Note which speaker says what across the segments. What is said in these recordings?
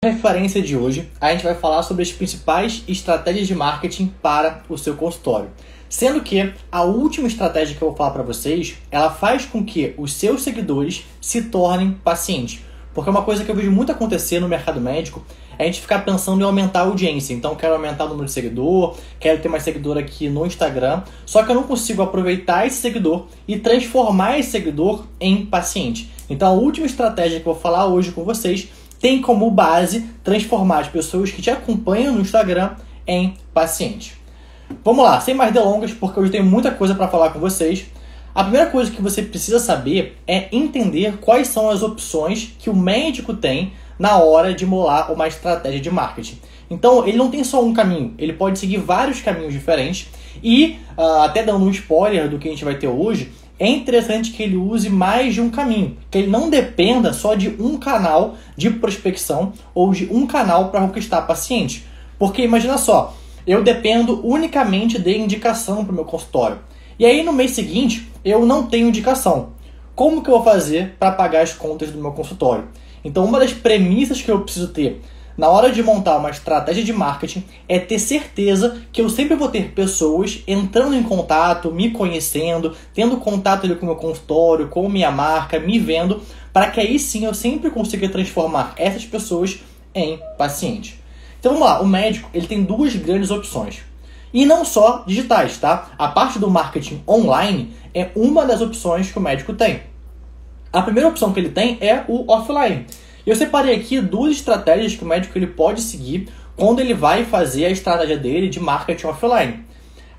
Speaker 1: Referência de hoje, a gente vai falar sobre as principais estratégias de marketing para o seu consultório. Sendo que a última estratégia que eu vou falar para vocês, ela faz com que os seus seguidores se tornem pacientes. Porque uma coisa que eu vejo muito acontecer no mercado médico é a gente ficar pensando em aumentar a audiência. Então, quero aumentar o número de seguidor, quero ter mais seguidor aqui no Instagram, só que eu não consigo aproveitar esse seguidor e transformar esse seguidor em paciente. Então, a última estratégia que eu vou falar hoje com vocês tem como base transformar as pessoas que te acompanham no Instagram em pacientes. Vamos lá, sem mais delongas, porque hoje tem muita coisa para falar com vocês. A primeira coisa que você precisa saber é entender quais são as opções que o médico tem na hora de molar uma estratégia de marketing. Então, ele não tem só um caminho, ele pode seguir vários caminhos diferentes e, até dando um spoiler do que a gente vai ter hoje, é interessante que ele use mais de um caminho, que ele não dependa só de um canal de prospecção ou de um canal para conquistar paciente. Porque imagina só, eu dependo unicamente de indicação para o meu consultório. E aí no mês seguinte eu não tenho indicação. Como que eu vou fazer para pagar as contas do meu consultório? Então uma das premissas que eu preciso ter na hora de montar uma estratégia de marketing é ter certeza que eu sempre vou ter pessoas entrando em contato, me conhecendo, tendo contato ali com o meu consultório, com minha marca, me vendo, para que aí sim eu sempre consiga transformar essas pessoas em pacientes. Então vamos lá, o médico ele tem duas grandes opções. E não só digitais, tá? A parte do marketing online é uma das opções que o médico tem. A primeira opção que ele tem é o offline. Eu separei aqui duas estratégias que o médico ele pode seguir quando ele vai fazer a estratégia dele de marketing offline.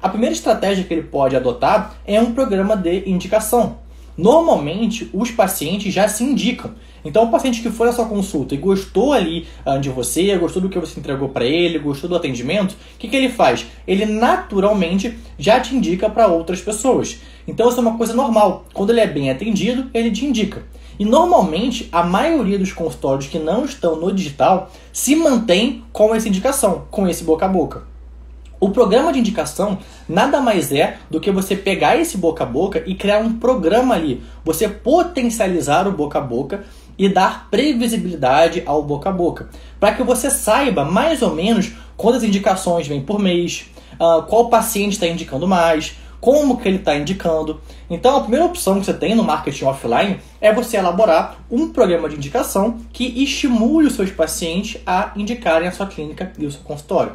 Speaker 1: A primeira estratégia que ele pode adotar é um programa de indicação. Normalmente, os pacientes já se indicam. Então, o paciente que foi na sua consulta e gostou ali de você, gostou do que você entregou para ele, gostou do atendimento, o que ele faz? Ele naturalmente já te indica para outras pessoas. Então, isso é uma coisa normal. Quando ele é bem atendido, ele te indica. E normalmente, a maioria dos consultórios que não estão no digital se mantém com essa indicação, com esse boca a boca. O programa de indicação nada mais é do que você pegar esse boca a boca e criar um programa ali. Você potencializar o boca a boca e dar previsibilidade ao boca a boca. Para que você saiba mais ou menos quantas indicações vêm por mês, qual paciente está indicando mais, como que ele está indicando. Então, a primeira opção que você tem no marketing offline é você elaborar um programa de indicação que estimule os seus pacientes a indicarem a sua clínica e o seu consultório.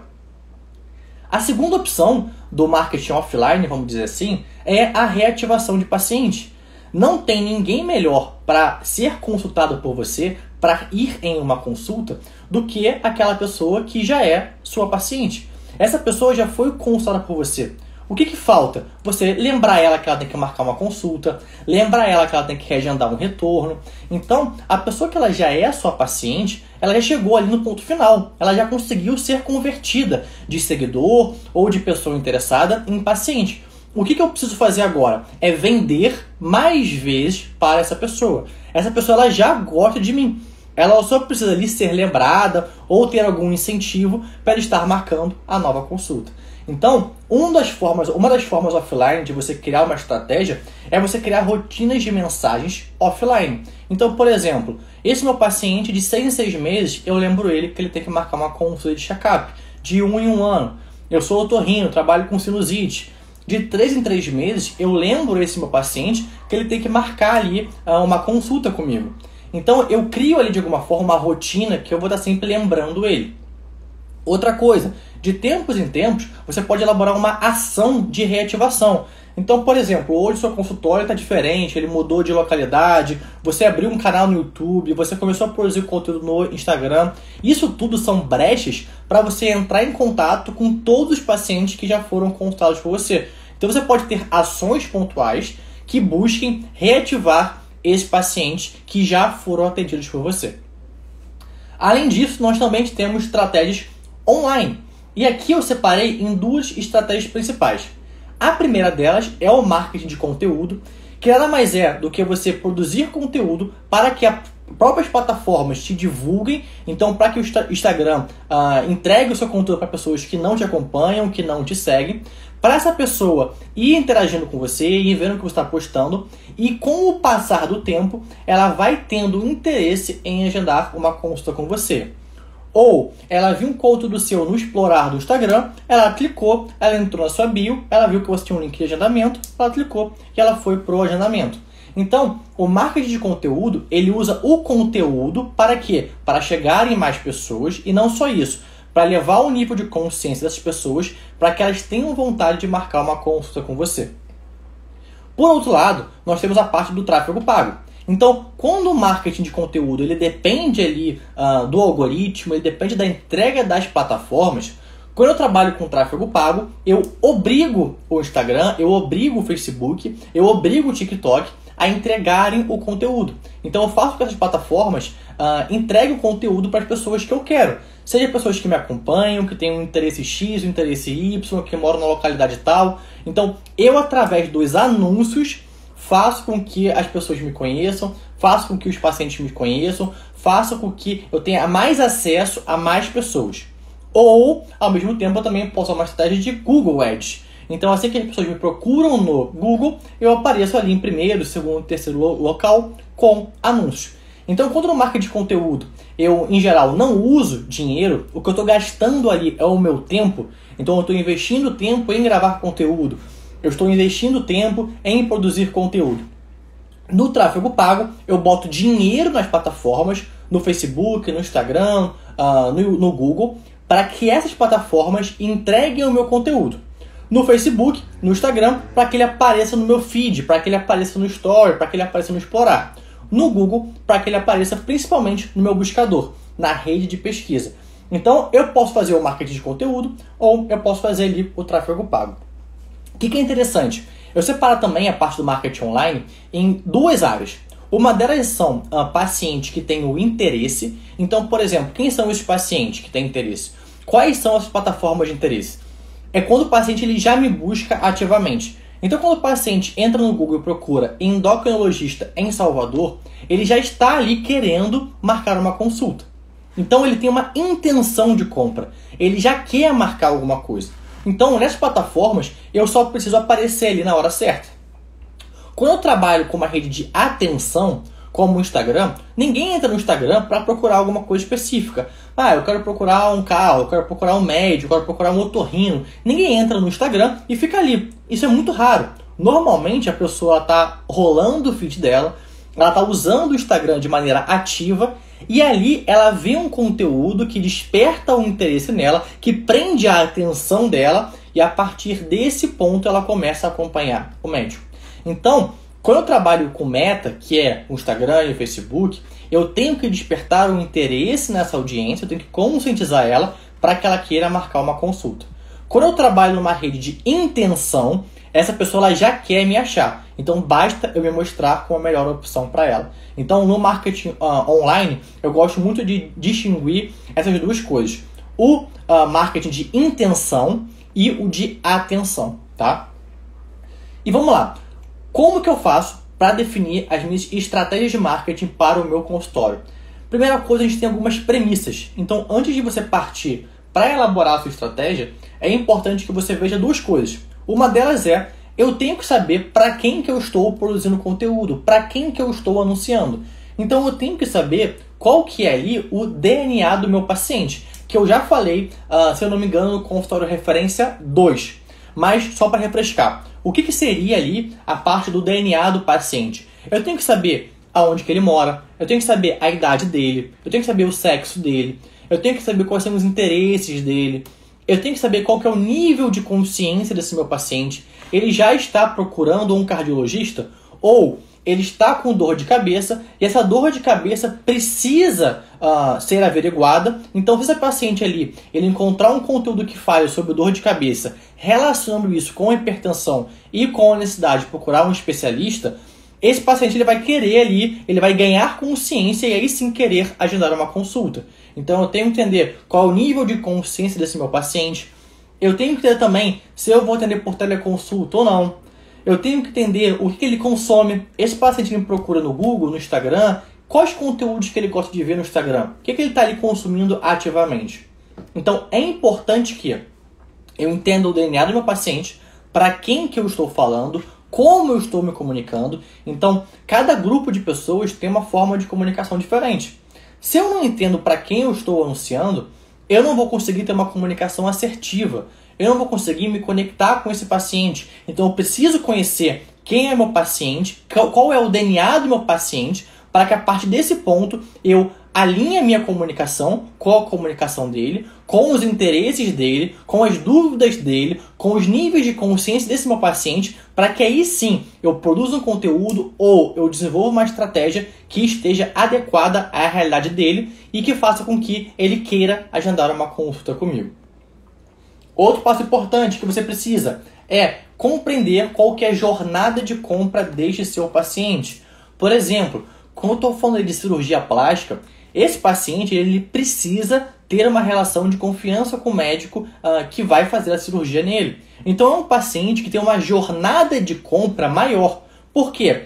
Speaker 1: A segunda opção do marketing offline, vamos dizer assim, é a reativação de pacientes. Não tem ninguém melhor para ser consultado por você, para ir em uma consulta, do que aquela pessoa que já é sua paciente. Essa pessoa já foi consultada por você. O que falta? Você lembrar ela que ela tem que marcar uma consulta, lembrar ela que ela tem que reagendar um retorno. Então, a pessoa que ela já é sua paciente, ela já chegou ali no ponto final. Ela já conseguiu ser convertida de seguidor ou de pessoa interessada em paciente. O que eu preciso fazer agora? É vender mais vezes para essa pessoa. Essa pessoa ela já gosta de mim. Ela só precisa ali ser lembrada ou ter algum incentivo para ela estar marcando a nova consulta. Então, uma das formas offline de você criar uma estratégia é você criar rotinas de mensagens offline. Então, por exemplo, esse meu paciente de 6 em 6 meses, eu lembro ele que ele tem que marcar uma consulta de check-up de 1 em 1 ano. Eu sou otorrino, trabalho com sinusite. De 3 em 3 meses, eu lembro esse meu paciente que ele tem que marcar ali uma consulta comigo. Então, eu crio ali de alguma forma uma rotina que eu vou estar sempre lembrando ele. Outra coisa, de tempos em tempos, você pode elaborar uma ação de reativação. Então, por exemplo, hoje seu consultório está diferente, ele mudou de localidade, você abriu um canal no YouTube, você começou a produzir conteúdo no Instagram. Isso tudo são brechas para você entrar em contato com todos os pacientes que já foram consultados por você. Então, você pode ter ações pontuais que busquem reativar esses pacientes que já foram atendidos por você. Além disso, nós também temos estratégias online. E aqui eu separei em duas estratégias principais. A primeira delas é o marketing de conteúdo, que nada mais é do que você produzir conteúdo para que as próprias plataformas te divulguem. Então, para que o Instagram entregue o seu conteúdo para pessoas que não te acompanham, que não te seguem, para essa pessoa ir interagindo com você, ir vendo o que você está postando, e com o passar do tempo, ela vai tendo interesse em agendar uma consulta com você. Ou ela viu um conteúdo seu no explorar do Instagram, ela clicou, ela entrou na sua bio, ela viu que você tinha um link de agendamento, ela clicou e ela foi pro agendamento. Então, o marketing de conteúdo, ele usa o conteúdo para quê? Para chegar em mais pessoas e não só isso, para levar o nível de consciência dessas pessoas para que elas tenham vontade de marcar uma consulta com você. Por outro lado, nós temos a parte do tráfego pago. Então, quando o marketing de conteúdo ele depende ali do algoritmo, ele depende da entrega das plataformas, quando eu trabalho com tráfego pago, eu obrigo o Instagram, eu obrigo o Facebook, eu obrigo o TikTok a entregarem o conteúdo. Então eu faço com que essas plataformas entreguem o conteúdo para as pessoas que eu quero. Seja pessoas que me acompanham, que têm um interesse X, um interesse Y, que moram na localidade tal. Então eu, através dos anúncios, faço com que as pessoas me conheçam, faço com que os pacientes me conheçam, faço com que eu tenha mais acesso a mais pessoas. Ou, ao mesmo tempo, eu também posso usar uma estratégia de Google Ads. Então, assim que as pessoas me procuram no Google, eu apareço ali em primeiro, segundo, terceiro local com anúncios. Então, quando no marketing de conteúdo eu, em geral, não uso dinheiro, o que eu estou gastando ali é o meu tempo. Então, eu estou investindo tempo em gravar conteúdo. Eu estou investindo tempo em produzir conteúdo. No tráfego pago, eu boto dinheiro nas plataformas, no Facebook, no Instagram, no Google, para que essas plataformas entreguem o meu conteúdo. No Facebook, no Instagram, para que ele apareça no meu feed, para que ele apareça no Story, para que ele apareça no Explorar. No Google, para que ele apareça principalmente no meu buscador, na rede de pesquisa. Então, eu posso fazer o marketing de conteúdo ou eu posso fazer ali o tráfego pago. O que é interessante? Eu separo também a parte do marketing online em duas áreas. Uma delas são pacientes que têm o interesse. Então, por exemplo, quem são esses pacientes que têm interesse? Quais são as plataformas de interesse? É quando o paciente ele já me busca ativamente. Então, quando o paciente entra no Google e procura endocrinologista em Salvador, ele já está ali querendo marcar uma consulta. Então, ele tem uma intenção de compra. Ele já quer marcar alguma coisa. Então, nessas plataformas, eu só preciso aparecer ali na hora certa. Quando eu trabalho com uma rede de atenção, como o Instagram, ninguém entra no Instagram para procurar alguma coisa específica. Eu quero procurar um carro, eu quero procurar um médico, eu quero procurar um otorrino. Ninguém entra no Instagram e fica ali. Isso é muito raro. Normalmente, a pessoa está rolando o feed dela, ela está usando o Instagram de maneira ativa e ali ela vê um conteúdo que desperta o interesse nela, que prende a atenção dela e a partir desse ponto ela começa a acompanhar o médico. Então, quando eu trabalho com meta, que é o Instagram e o Facebook, eu tenho que despertar o interesse nessa audiência, eu tenho que conscientizar ela para que ela queira marcar uma consulta. Quando eu trabalho numa rede de intenção, essa pessoa ela já quer me achar. Então basta eu me mostrar como a melhor opção para ela. Então no marketing online, eu gosto muito de distinguir essas duas coisas. O marketing de intenção e o de atenção, tá? E vamos lá. Como que eu faço para definir as minhas estratégias de marketing para o meu consultório? Primeira coisa, a gente tem algumas premissas. Então, antes de você partir para elaborar a sua estratégia, é importante que você veja duas coisas. Uma delas é, eu tenho que saber para quem que eu estou produzindo conteúdo, para quem que eu estou anunciando. Então, eu tenho que saber qual que é ali o DNA do meu paciente, que eu já falei, se eu não me engano, no consultório referência 2. Mas, só para refrescar, o que seria ali a parte do DNA do paciente? Eu tenho que saber aonde que ele mora, eu tenho que saber a idade dele, eu tenho que saber o sexo dele, eu tenho que saber quais são os interesses dele, eu tenho que saber qual que é o nível de consciência desse meu paciente. Ele já está procurando um cardiologista ou ele está com dor de cabeça e essa dor de cabeça precisa ser averiguada. Então, se esse paciente ali ele encontrar um conteúdo que fale sobre dor de cabeça, relacionando isso com a hipertensão e com a necessidade de procurar um especialista, esse paciente ele vai querer ali, ele vai ganhar consciência e aí sim querer agendar uma consulta. Então, eu tenho que entender qual é o nível de consciência desse meu paciente. Eu tenho que entender também se eu vou atender por teleconsulta ou não. Eu tenho que entender o que ele consome. Esse paciente me procura no Google, no Instagram, quais conteúdos que ele gosta de ver no Instagram, o que ele está ali consumindo ativamente. Então, é importante que eu entenda o DNA do meu paciente, para quem que eu estou falando, como eu estou me comunicando. Então, cada grupo de pessoas tem uma forma de comunicação diferente. Se eu não entendo para quem eu estou anunciando, eu não vou conseguir ter uma comunicação assertiva. Eu não vou conseguir me conectar com esse paciente. Então eu preciso conhecer quem é meu paciente, qual é o DNA do meu paciente, para que a partir desse ponto eu alinhe a minha comunicação com a comunicação dele, com os interesses dele, com as dúvidas dele, com os níveis de consciência desse meu paciente, para que aí sim eu produza um conteúdo ou eu desenvolva uma estratégia que esteja adequada à realidade dele e que faça com que ele queira agendar uma consulta comigo. Outro passo importante que você precisa é compreender qual que é a jornada de compra deste seu paciente. Por exemplo, quando eu estou falando de cirurgia plástica, esse paciente ele precisa ter uma relação de confiança com o médico que vai fazer a cirurgia nele. Então é um paciente que tem uma jornada de compra maior. Por quê?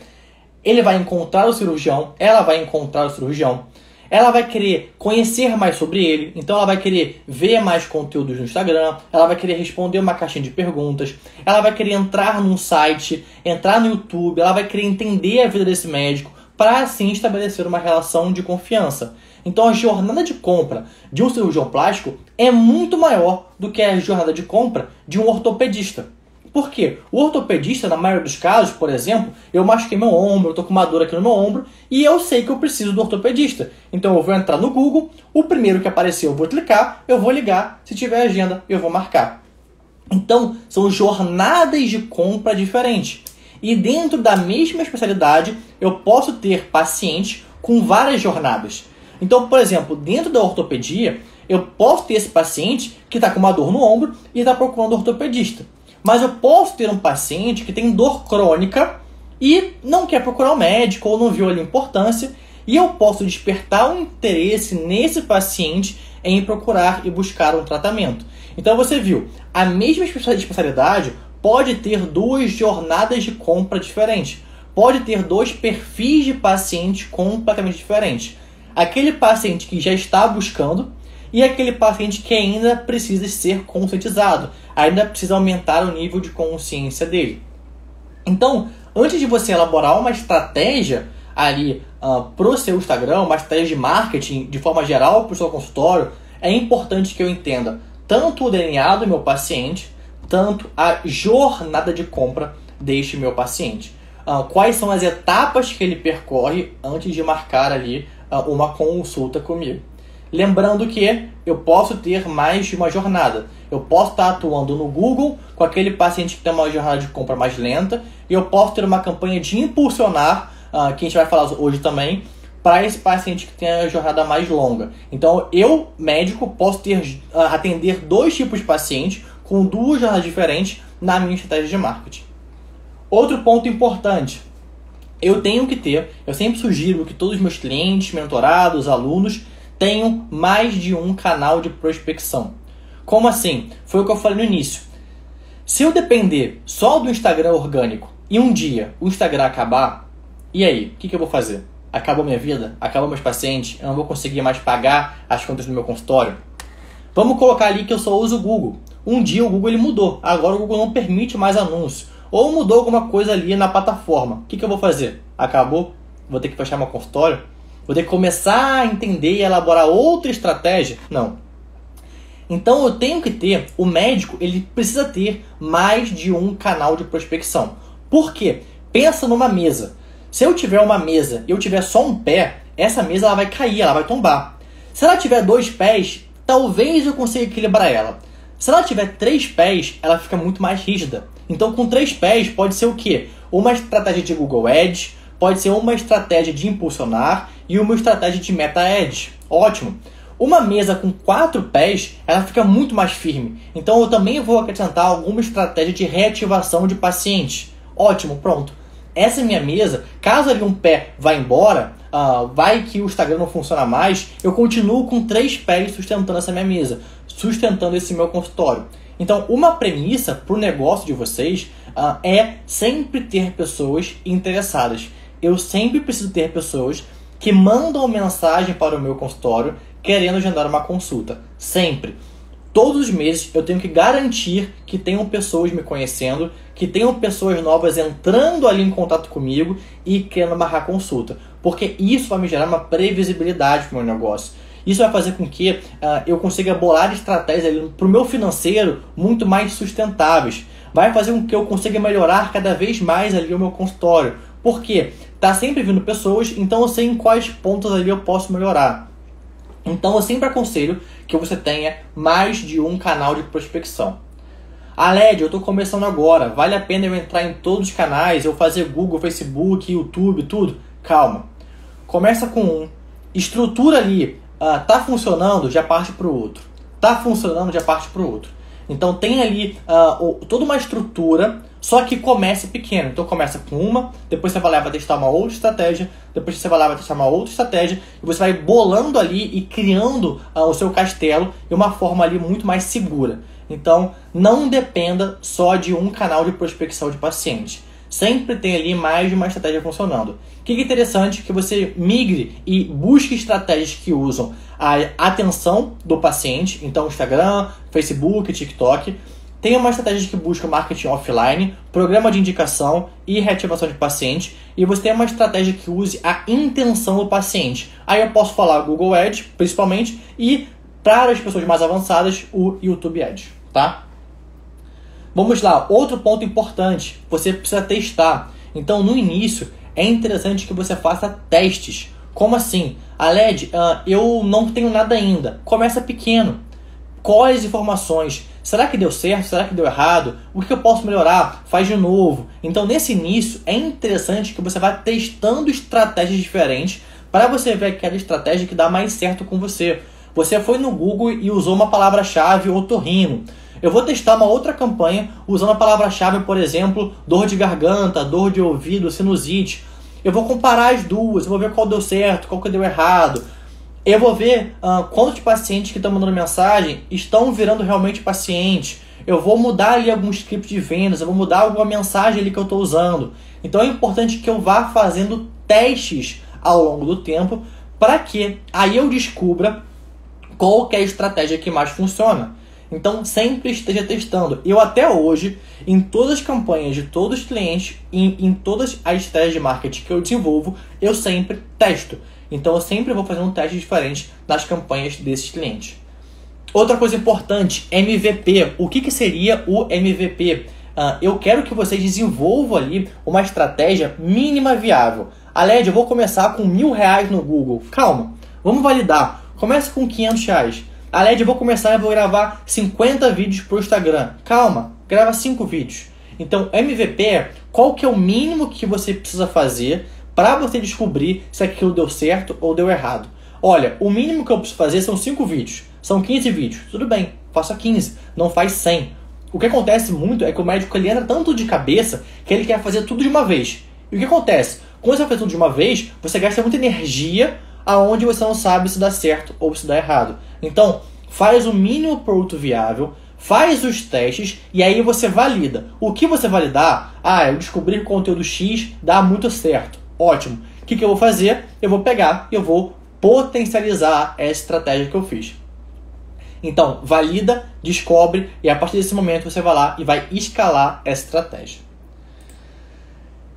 Speaker 1: Ele vai encontrar o cirurgião, ela vai encontrar o cirurgião, ela vai querer conhecer mais sobre ele, então ela vai querer ver mais conteúdos no Instagram, ela vai querer responder uma caixinha de perguntas, ela vai querer entrar num site, entrar no YouTube, ela vai querer entender a vida desse médico, para assim estabelecer uma relação de confiança. Então a jornada de compra de um cirurgião plástico é muito maior do que a jornada de compra de um ortopedista. Por quê? O ortopedista, na maioria dos casos, por exemplo, eu machuquei meu ombro, eu estou com uma dor aqui no meu ombro e eu sei que eu preciso do ortopedista. Então eu vou entrar no Google, o primeiro que aparecer eu vou clicar, eu vou ligar, se tiver agenda eu vou marcar. Então são jornadas de compra diferentes. E dentro da mesma especialidade, eu posso ter pacientes com várias jornadas. Então, por exemplo, dentro da ortopedia, eu posso ter esse paciente que está com uma dor no ombro e está procurando ortopedista. Mas eu posso ter um paciente que tem dor crônica e não quer procurar um médico ou não viu ali a importância. E eu posso despertar um interesse nesse paciente em procurar e buscar um tratamento. Então você viu, a mesma especialidade pode ter duas jornadas de compra diferentes. Pode ter dois perfis de pacientes completamente diferentes. Aquele paciente que já está buscando e aquele paciente que ainda precisa ser conscientizado. Ainda precisa aumentar o nível de consciência dele. Então, antes de você elaborar uma estratégia ali para o seu Instagram, uma estratégia de marketing de forma geral para o seu consultório, é importante que eu entenda tanto o DNA do meu paciente, tanto a jornada de compra deste meu paciente. Quais são as etapas que ele percorre antes de marcar ali uma consulta comigo. Lembrando que eu posso ter mais de uma jornada. Eu posso estar atuando no Google com aquele paciente que tem uma jornada de compra mais lenta e eu posso ter uma campanha de impulsionar, que a gente vai falar hoje também, para esse paciente que tem a jornada mais longa. Então eu, médico, posso atender dois tipos de pacientes com duas jornadas diferentes na minha estratégia de marketing. Outro ponto importante, eu sempre sugiro que todos os meus clientes, mentorados, alunos, tenham mais de um canal de prospecção. Como assim? Foi o que eu falei no início. Se eu depender só do Instagram orgânico e um dia o Instagram acabar, e aí? O que eu vou fazer? Acabou minha vida? Acabou meus pacientes? Eu não vou conseguir mais pagar as contas do meu consultório? Vamos colocar ali que eu só uso o Google. Um dia o Google ele mudou. Agora o Google não permite mais anúncio. Ou mudou alguma coisa ali na plataforma. O que eu vou fazer? Acabou? Vou ter que fechar meu consultório? Vou ter que começar a entender e elaborar outra estratégia? Não. Então eu tenho que ter, o médico ele precisa ter mais de um canal de prospecção. Por quê? Pensa numa mesa. Se eu tiver uma mesa e eu tiver só um pé, essa mesa ela vai cair, ela vai tombar. Se ela tiver 2 pés, talvez eu consiga equilibrar ela. Se ela tiver 3 pés, ela fica muito mais rígida. Então com 3 pés pode ser o quê? Uma estratégia de Google Ads, pode ser uma estratégia de impulsionar e uma estratégia de Meta Ads. Ótimo! Uma mesa com 4 pés, ela fica muito mais firme. Então eu também vou acrescentar alguma estratégia de reativação de pacientes. Ótimo, pronto. Essa é minha mesa. Caso ali um pé vá embora, vai que o Instagram não funciona mais, eu continuo com 3 pés sustentando essa minha mesa, sustentando esse meu consultório. Então, uma premissa para o negócio de vocês é sempre ter pessoas interessadas. Eu sempre preciso ter pessoas que mandam mensagem para o meu consultório querendo agendar uma consulta. Sempre. Todos os meses eu tenho que garantir que tenham pessoas me conhecendo, que tenham pessoas novas entrando ali em contato comigo e querendo marcar consulta. Porque isso vai me gerar uma previsibilidade para o meu negócio. Isso vai fazer com que eu consiga bolar estratégias para o meu financeiro muito mais sustentáveis. Vai fazer com que eu consiga melhorar cada vez mais ali o meu consultório. Por quê? Tá sempre vindo pessoas, então eu sei em quais pontos ali eu posso melhorar. Então eu sempre aconselho que você tenha mais de um canal de prospecção. Led, eu estou começando agora, vale a pena eu entrar em todos os canais, eu fazer Google, Facebook, YouTube, tudo? Calma. Começa com um, estrutura ali, tá funcionando, já parte para o outro. Tá funcionando, já parte para o outro. Então tem ali toda uma estrutura, só que comece pequeno. Então começa com uma, depois você vai lá e vai testar uma outra estratégia, depois você vai lá e vai testar uma outra estratégia, e você vai bolando ali e criando o seu castelo de uma forma ali muito mais segura. Então não dependa só de um canal de prospecção de pacientes. Sempre tem ali mais de uma estratégia funcionando. O que é interessante que você migre e busque estratégias que usam a atenção do paciente, então Instagram, Facebook, TikTok. Tem uma estratégia que busca marketing offline, programa de indicação e reativação de paciente. E você tem uma estratégia que use a intenção do paciente. Aí eu posso falar Google Ads, principalmente, e para as pessoas mais avançadas, o YouTube Ads, tá? Vamos lá, outro ponto importante, você precisa testar. Então, no início, é interessante que você faça testes. Como assim? Led, eu não tenho nada ainda. Começa pequeno. Colhe as informações. Será que deu certo? Será que deu errado? O que eu posso melhorar? Faz de novo. Então, nesse início, é interessante que você vá testando estratégias diferentes para você ver aquela estratégia que dá mais certo com você. Você foi no Google e usou uma palavra-chave otorrino. Eu vou testar uma outra campanha usando a palavra-chave, por exemplo, dor de garganta, dor de ouvido, sinusite. Eu vou comparar as duas, eu vou ver qual deu certo, qual que deu errado. Eu vou ver quantos pacientes que estão mandando mensagem estão virando realmente pacientes. Eu vou mudar ali algum script de vendas, eu vou mudar alguma mensagem ali que eu estou usando. Então é importante que eu vá fazendo testes ao longo do tempo para que aí eu descubra qual que é a estratégia que mais funciona. Então, sempre esteja testando. Eu até hoje, em todas as campanhas de todos os clientes, em todas as estratégias de marketing que eu desenvolvo, eu sempre testo. Então, eu sempre vou fazer um teste diferente nas campanhas desses clientes. Outra coisa importante, MVP. O que seria o MVP? Eu quero que vocês desenvolvam ali uma estratégia mínima viável. Led, eu vou começar com R$1.000 no Google. Calma, vamos validar. Comece com R$500. Led, eu vou começar e vou gravar 50 vídeos para o Instagram. Calma, grava 5 vídeos. Então, MVP é qual que é o mínimo que você precisa fazer para você descobrir se aquilo deu certo ou deu errado. Olha, o mínimo que eu preciso fazer são 5 vídeos. São 15 vídeos. Tudo bem, faça 15, não faz 100. O que acontece muito é que o médico ele entra tanto de cabeça que ele quer fazer tudo de uma vez. E o que acontece? Quando você faz tudo de uma vez, você gasta muita energia aonde você não sabe se dá certo ou se dá errado. Então, faz o mínimo produto viável, faz os testes e aí você valida. O que você validar? Eu descobri que o conteúdo X dá muito certo. Ótimo. O que eu vou fazer? Eu vou pegar e eu vou potencializar essa estratégia que eu fiz. Então, valida, descobre e a partir desse momento você vai lá e vai escalar essa estratégia.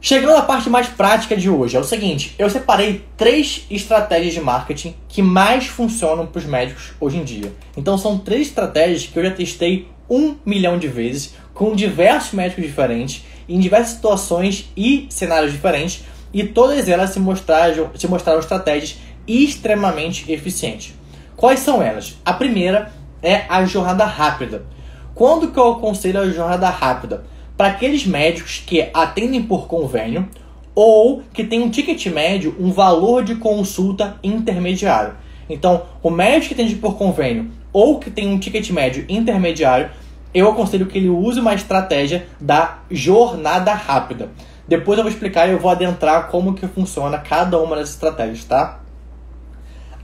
Speaker 1: Chegando à parte mais prática de hoje, é o seguinte, eu separei 3 estratégias de marketing que mais funcionam para os médicos hoje em dia. Então são 3 estratégias que eu já testei 1 milhão de vezes, com diversos médicos diferentes, em diversas situações e cenários diferentes, e todas elas se mostraram estratégias extremamente eficientes. Quais são elas? A primeira é a jornada rápida. Quando que eu aconselho a jornada rápida? Para aqueles médicos que atendem por convênio ou que tem um ticket médio, um valor de consulta intermediário. Então, o médico que atende por convênio ou que tem um ticket médio intermediário, eu aconselho que ele use uma estratégia da jornada rápida. Depois eu vou explicar e eu vou adentrar como que funciona cada uma das estratégias, tá?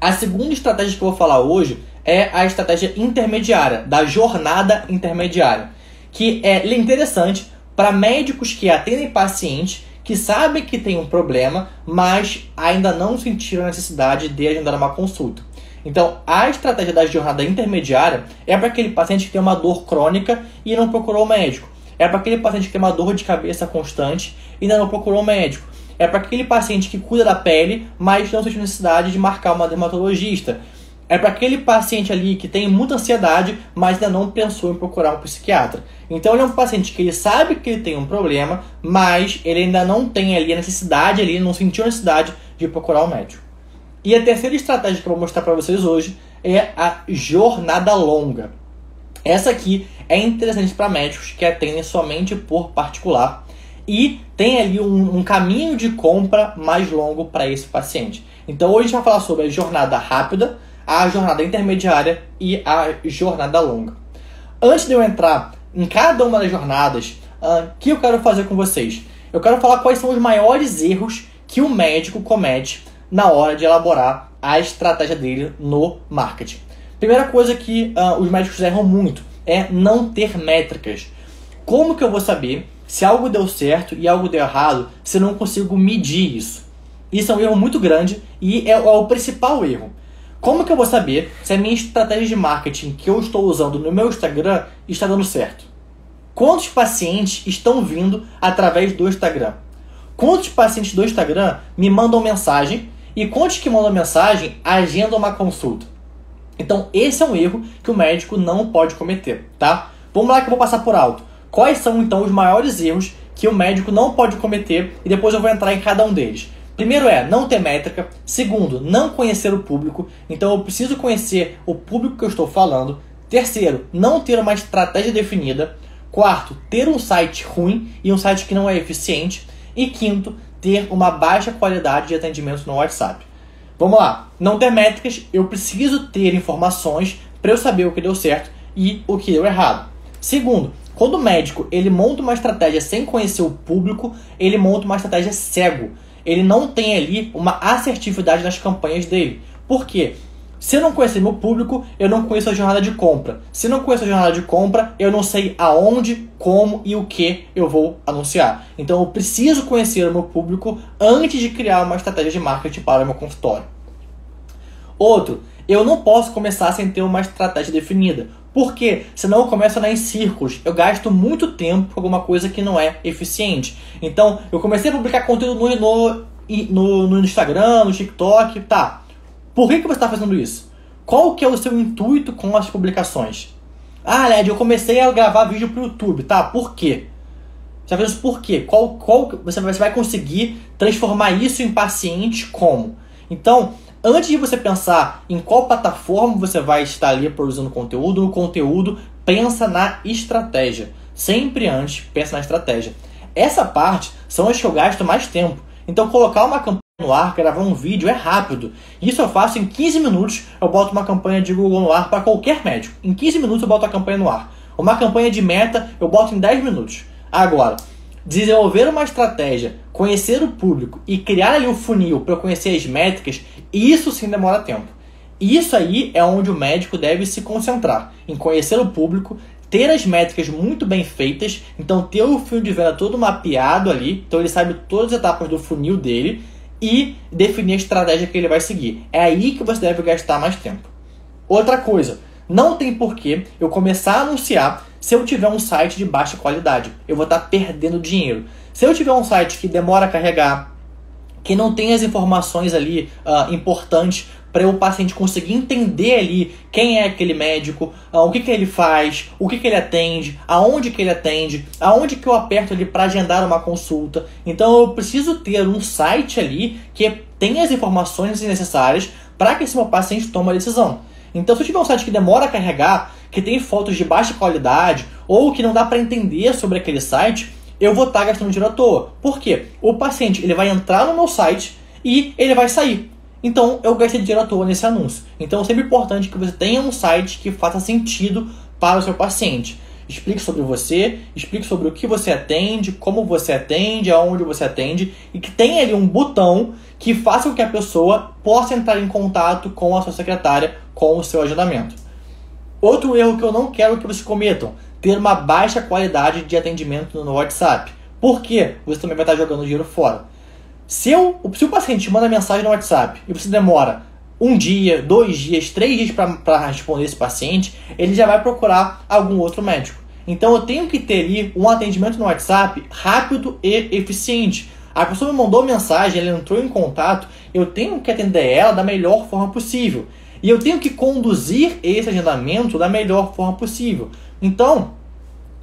Speaker 1: A segunda estratégia que eu vou falar hoje é a estratégia intermediária, da jornada intermediária, que é interessante para médicos que atendem pacientes que sabem que tem um problema, mas ainda não sentiram a necessidade de agendar uma consulta. Então, a estratégia da jornada intermediária é para aquele paciente que tem uma dor crônica e não procurou o médico. É para aquele paciente que tem uma dor de cabeça constante e ainda não procurou o médico. É para aquele paciente que cuida da pele, mas não sentiu necessidade de marcar uma dermatologista. É para aquele paciente ali que tem muita ansiedade, mas ainda não pensou em procurar um psiquiatra. Então ele é um paciente que ele sabe que ele tem um problema, mas ele ainda não tem ali a necessidade, ele não sentiu a necessidade de procurar um médico. E a terceira estratégia que eu vou mostrar para vocês hoje é a jornada longa. Essa aqui é interessante para médicos que atendem somente por particular e tem ali um caminho de compra mais longo para esse paciente. Então hoje a gente vai falar sobre a jornada rápida, a jornada intermediária e a jornada longa. Antes de eu entrar em cada uma das jornadas, o que eu quero fazer com vocês? Eu quero falar quais são os maiores erros que o médico comete na hora de elaborar a estratégia dele no marketing. Primeira coisa que os médicos erram muito é não ter métricas. Como que eu vou saber se algo deu certo e algo deu errado se eu não consigo medir isso? Isso é um erro muito grande e é o principal erro. Como que eu vou saber se a minha estratégia de marketing que eu estou usando no meu Instagram está dando certo? Quantos pacientes estão vindo através do Instagram? Quantos pacientes do Instagram me mandam mensagem e quantos que mandam mensagem agendam uma consulta? Então esse é um erro que o médico não pode cometer, tá? Vamos lá que eu vou passar por alto. Quais são então os maiores erros que o médico não pode cometer e depois eu vou entrar em cada um deles. Primeiro é não ter métrica. Segundo, não conhecer o público. Então eu preciso conhecer o público que eu estou falando. Terceiro, não ter uma estratégia definida. Quarto, ter um site ruim e um site que não é eficiente. E quinto, ter uma baixa qualidade de atendimento no WhatsApp. Vamos lá, não ter métricas, eu preciso ter informações para eu saber o que deu certo e o que deu errado. Segundo, quando o médico ele monta uma estratégia sem conhecer o público, ele monta uma estratégia cego. Ele não tem ali uma assertividade nas campanhas dele. Por quê? Se eu não conhecer meu público, eu não conheço a jornada de compra. Se eu não conheço a jornada de compra, eu não sei aonde, como e o que eu vou anunciar. Então eu preciso conhecer o meu público antes de criar uma estratégia de marketing para o meu consultório. Outro, eu não posso começar sem ter uma estratégia definida. Por quê? Senão eu começo a andar em círculos. Eu gasto muito tempo com alguma coisa que não é eficiente. Então, eu comecei a publicar conteúdo no Instagram, no TikTok, tá. Por que você está fazendo isso? Qual que é o seu intuito com as publicações? Ah, Led, eu comecei a gravar vídeo para o YouTube, tá? Por quê? Você vai fazer isso por quê? Você vai conseguir transformar isso em paciente como? Então, antes de você pensar em qual plataforma você vai estar ali produzindo conteúdo, no conteúdo, pensa na estratégia. Sempre antes, pensa na estratégia. Essa parte são as que eu gasto mais tempo. Então, colocar uma campanha no ar, gravar um vídeo é rápido. Isso eu faço em 15 minutos, eu boto uma campanha de Google no ar para qualquer médico. Em 15 minutos eu boto a campanha no ar. Uma campanha de meta eu boto em 10 minutos. Agora, desenvolver uma estratégia, conhecer o público e criar ali o funil para eu conhecer as métricas, isso sim demora tempo. Isso aí é onde o médico deve se concentrar, em conhecer o público, ter as métricas muito bem feitas, então ter o funil de venda todo mapeado ali, então ele sabe todas as etapas do funil dele e definir a estratégia que ele vai seguir. É aí que você deve gastar mais tempo. Outra coisa, não tem porquê eu começar a anunciar se eu tiver um site de baixa qualidade. Eu vou estar perdendo dinheiro. Se eu tiver um site que demora a carregar, que não tem as informações ali importantes para o paciente conseguir entender ali quem é aquele médico, o que ele faz, o que ele atende, aonde que ele atende, aonde que eu aperto ali para agendar uma consulta. Então eu preciso ter um site ali que tenha as informações necessárias para que esse meu paciente tome a decisão. Então se eu tiver um site que demora a carregar, que tem fotos de baixa qualidade ou que não dá para entender sobre aquele site, eu vou estar gastando dinheiro à toa. Por quê? O paciente ele vai entrar no meu site e ele vai sair. Então eu gastei dinheiro à toa nesse anúncio. Então é sempre importante que você tenha um site que faça sentido para o seu paciente. Explique sobre você, explique sobre o que você atende, como você atende, aonde você atende e que tenha ali um botão que faça com que a pessoa possa entrar em contato com a sua secretária, com o seu agendamento. Outro erro que eu não quero que vocês cometam, ter uma baixa qualidade de atendimento no WhatsApp. Por quê? Você também vai estar jogando dinheiro fora. Se o paciente manda mensagem no WhatsApp e você demora 1 dia, 2 dias, 3 dias para responder esse paciente, ele já vai procurar algum outro médico. Então eu tenho que ter ali um atendimento no WhatsApp rápido e eficiente. A pessoa me mandou mensagem, ela entrou em contato, eu tenho que atender ela da melhor forma possível. E eu tenho que conduzir esse agendamento da melhor forma possível. Então,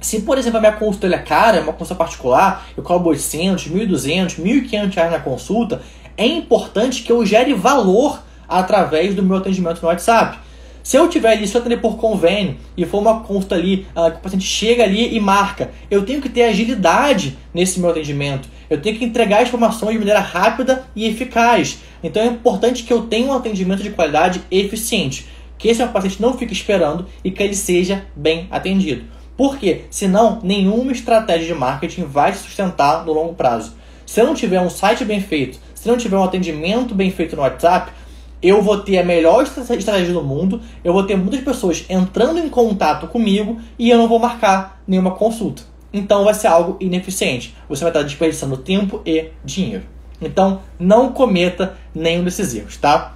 Speaker 1: se por exemplo a minha consulta é cara, é uma consulta particular, eu cobro 800, 1.200, 1.500 reais na consulta, é importante que eu gere valor através do meu atendimento no WhatsApp. Se eu tiver ali, se eu atender por convênio e for uma consulta ali, que o paciente chega ali e marca, eu tenho que ter agilidade nesse meu atendimento. Eu tenho que entregar as informações de maneira rápida e eficaz. Então é importante que eu tenha um atendimento de qualidade eficiente. Que esse meu paciente não fique esperando e que ele seja bem atendido. Por quê? Senão, nenhuma estratégia de marketing vai se sustentar no longo prazo. Se eu não tiver um site bem feito, se não tiver um atendimento bem feito no WhatsApp, eu vou ter a melhor estratégia do mundo, eu vou ter muitas pessoas entrando em contato comigo e eu não vou marcar nenhuma consulta. Então vai ser algo ineficiente. Você vai estar desperdiçando tempo e dinheiro. Então não cometa nenhum desses erros, tá?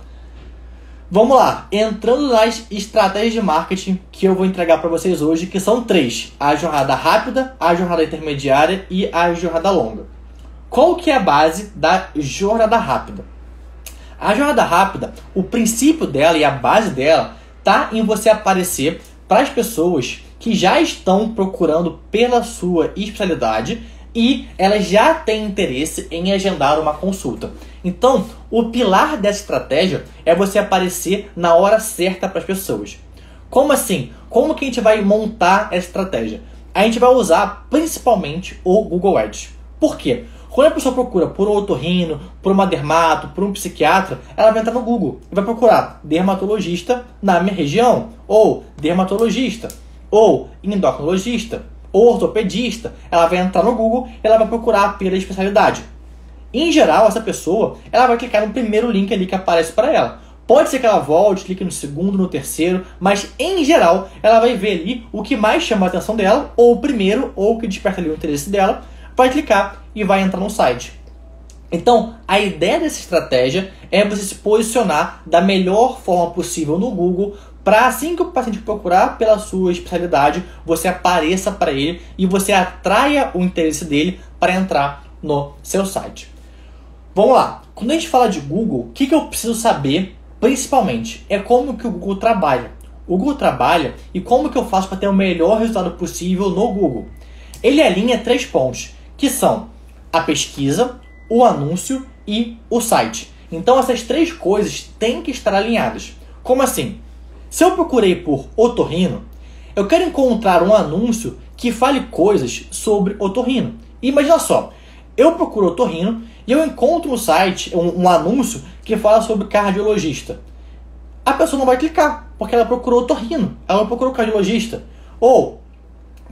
Speaker 1: Vamos lá, entrando nas estratégias de marketing que eu vou entregar para vocês hoje, que são 3. A jornada rápida, a jornada intermediária e a jornada longa. Qual que é a base da jornada rápida? A jornada rápida, o princípio dela e a base dela está em você aparecer para as pessoas que já estão procurando pela sua especialidade e elas já têm interesse em agendar uma consulta. Então, o pilar dessa estratégia é você aparecer na hora certa para as pessoas. Como assim? Como que a gente vai montar essa estratégia? A gente vai usar principalmente o Google Ads. Por quê? Quando a pessoa procura por um otorrino, por uma dermato, por um psiquiatra, ela vai entrar no Google e vai procurar dermatologista na minha região, ou dermatologista, ou endocrinologista, ou ortopedista. Ela vai entrar no Google e ela vai procurar pela especialidade. Em geral, essa pessoa ela vai clicar no primeiro link ali que aparece para ela. Pode ser que ela volte, clique no segundo, no terceiro, mas em geral ela vai ver ali o que mais chama a atenção dela, ou o primeiro, ou o que desperta ali o interesse dela, vai clicar e vai entrar no site. Então, a ideia dessa estratégia é você se posicionar da melhor forma possível no Google para assim que o paciente procurar pela sua especialidade, você apareça para ele e você atraia o interesse dele para entrar no seu site. Vamos lá. Quando a gente fala de Google, o que eu preciso saber principalmente é como que o Google trabalha. O Google trabalha e como que eu faço para ter o melhor resultado possível no Google. Ele alinha 3 pontos, que são a pesquisa, o anúncio e o site. Então essas 3 coisas têm que estar alinhadas. Como assim? Se eu procurei por otorrino, eu quero encontrar um anúncio que fale coisas sobre otorrino. E imagina só, eu procuro otorrino e eu encontro no site um anúncio que fala sobre cardiologista. A pessoa não vai clicar, porque ela procurou otorrino, ela não procurou cardiologista. Ou,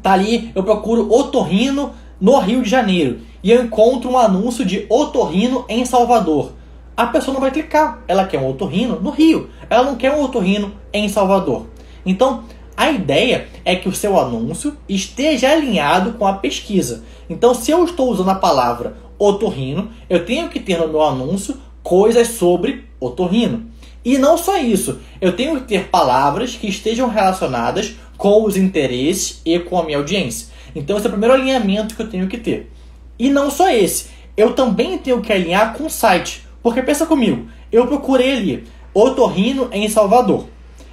Speaker 1: tá ali, eu procuro otorrino no Rio de Janeiro e eu encontro um anúncio de otorrino em Salvador. A pessoa não vai clicar, ela quer um otorrino no Rio, ela não quer um otorrino em Salvador. Então, a ideia é que o seu anúncio esteja alinhado com a pesquisa. Então, se eu estou usando a palavra otorrino, eu tenho que ter no meu anúncio coisas sobre otorrino. E não só isso, eu tenho que ter palavras que estejam relacionadas com os interesses e com a minha audiência. Então esse é o primeiro alinhamento que eu tenho que ter. E não só esse, eu também tenho que alinhar com o site. Porque pensa comigo, eu procurei ali otorrino em Salvador.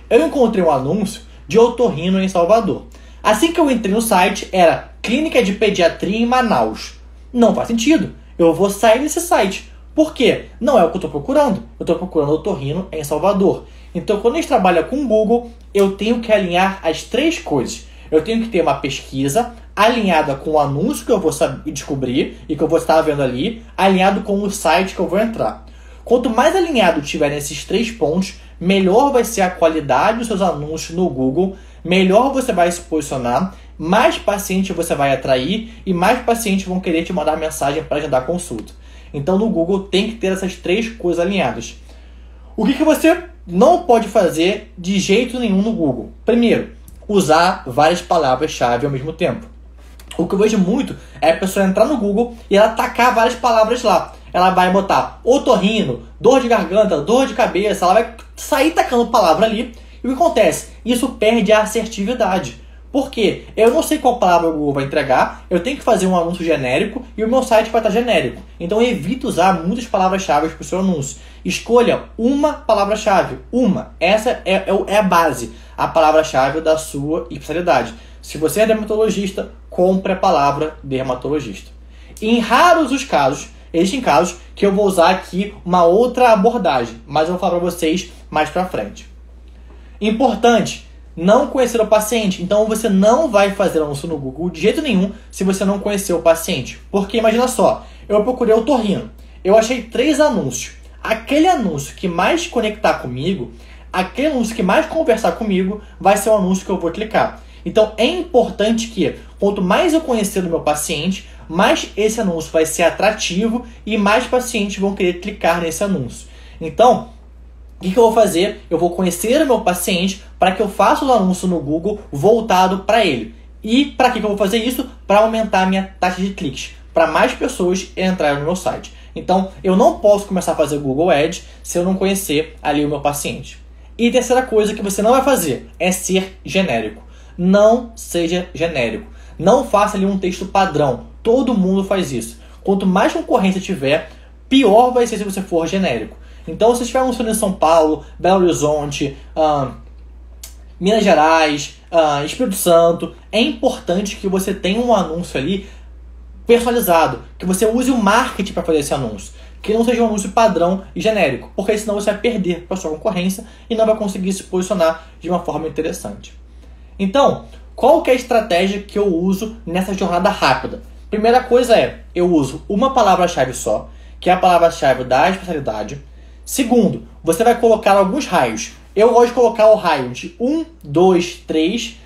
Speaker 1: Eu encontrei um anúncio de otorrino em Salvador. Assim que eu entrei no site, era clínica de pediatria em Manaus. Não faz sentido, eu vou sair desse site. Por quê? Não é o que eu estou procurando. Eu estou procurando otorrino em Salvador. Então, quando a gente trabalha com o Google, eu tenho que alinhar as 3 coisas. Eu tenho que ter uma pesquisa alinhada com o anúncio que eu vou descobrir e que eu vou estar vendo ali, alinhado com o site que eu vou entrar. Quanto mais alinhado tiver nesses 3 pontos, melhor vai ser a qualidade dos seus anúncios no Google, melhor você vai se posicionar, mais pacientes você vai atrair e mais pacientes vão querer te mandar mensagem para agendar consulta. Então no Google tem que ter essas 3 coisas alinhadas. O que você não pode fazer de jeito nenhum no Google? Primeiro, usar várias palavras-chave ao mesmo tempo. O que eu vejo muito é a pessoa entrar no Google e ela tacar várias palavras lá. Ela vai botar otorrino, dor de garganta, dor de cabeça, ela vai sair tacando palavra ali. E o que acontece? Isso perde a assertividade. Por quê? Eu não sei qual palavra o Google vai entregar, eu tenho que fazer um anúncio genérico e o meu site vai estar genérico. Então evite usar muitas palavras-chave para o seu anúncio. Escolha uma palavra-chave. Uma. Essa é a base, a palavra-chave da sua especialidade. Se você é dermatologista, compre a palavra dermatologista. Em raros os casos, existem casos que eu vou usar aqui uma outra abordagem, mas eu vou falar para vocês mais para frente. Importante, não conhecer o paciente. Então você não vai fazer anúncio no Google de jeito nenhum se você não conhecer o paciente. Porque imagina só, eu procurei otorrino, eu achei 3 anúncios. Aquele anúncio que mais conectar comigo, aquele anúncio que mais conversar comigo, vai ser o anúncio que eu vou clicar. Então é importante que, quanto mais eu conhecer do meu paciente, mais esse anúncio vai ser atrativo e mais pacientes vão querer clicar nesse anúncio. Então, o que eu vou fazer? Eu vou conhecer o meu paciente para que eu faça o anúncio no Google voltado para ele. E para que eu vou fazer isso? Para aumentar a minha taxa de cliques, para mais pessoas entrarem no meu site. Então, eu não posso começar a fazer Google Ads se eu não conhecer ali o meu paciente. E terceira coisa que você não vai fazer é ser genérico. Não seja genérico. Não faça ali um texto padrão. Todo mundo faz isso. Quanto mais concorrência tiver, pior vai ser se você for genérico. Então, se estiver anunciando em São Paulo, Belo Horizonte, Minas Gerais, Espírito Santo, é importante que você tenha um anúncio ali personalizado, que você use o marketing para fazer esse anúncio, que não seja um anúncio padrão e genérico, porque senão você vai perder para a sua concorrência e não vai conseguir se posicionar de uma forma interessante. Então, qual que é a estratégia que eu uso nessa jornada rápida? Primeira coisa é, eu uso uma palavra-chave só, que é a palavra-chave da especialidade. Segundo, você vai colocar alguns raios. Eu gosto de colocar o raio de 1, 2, 3,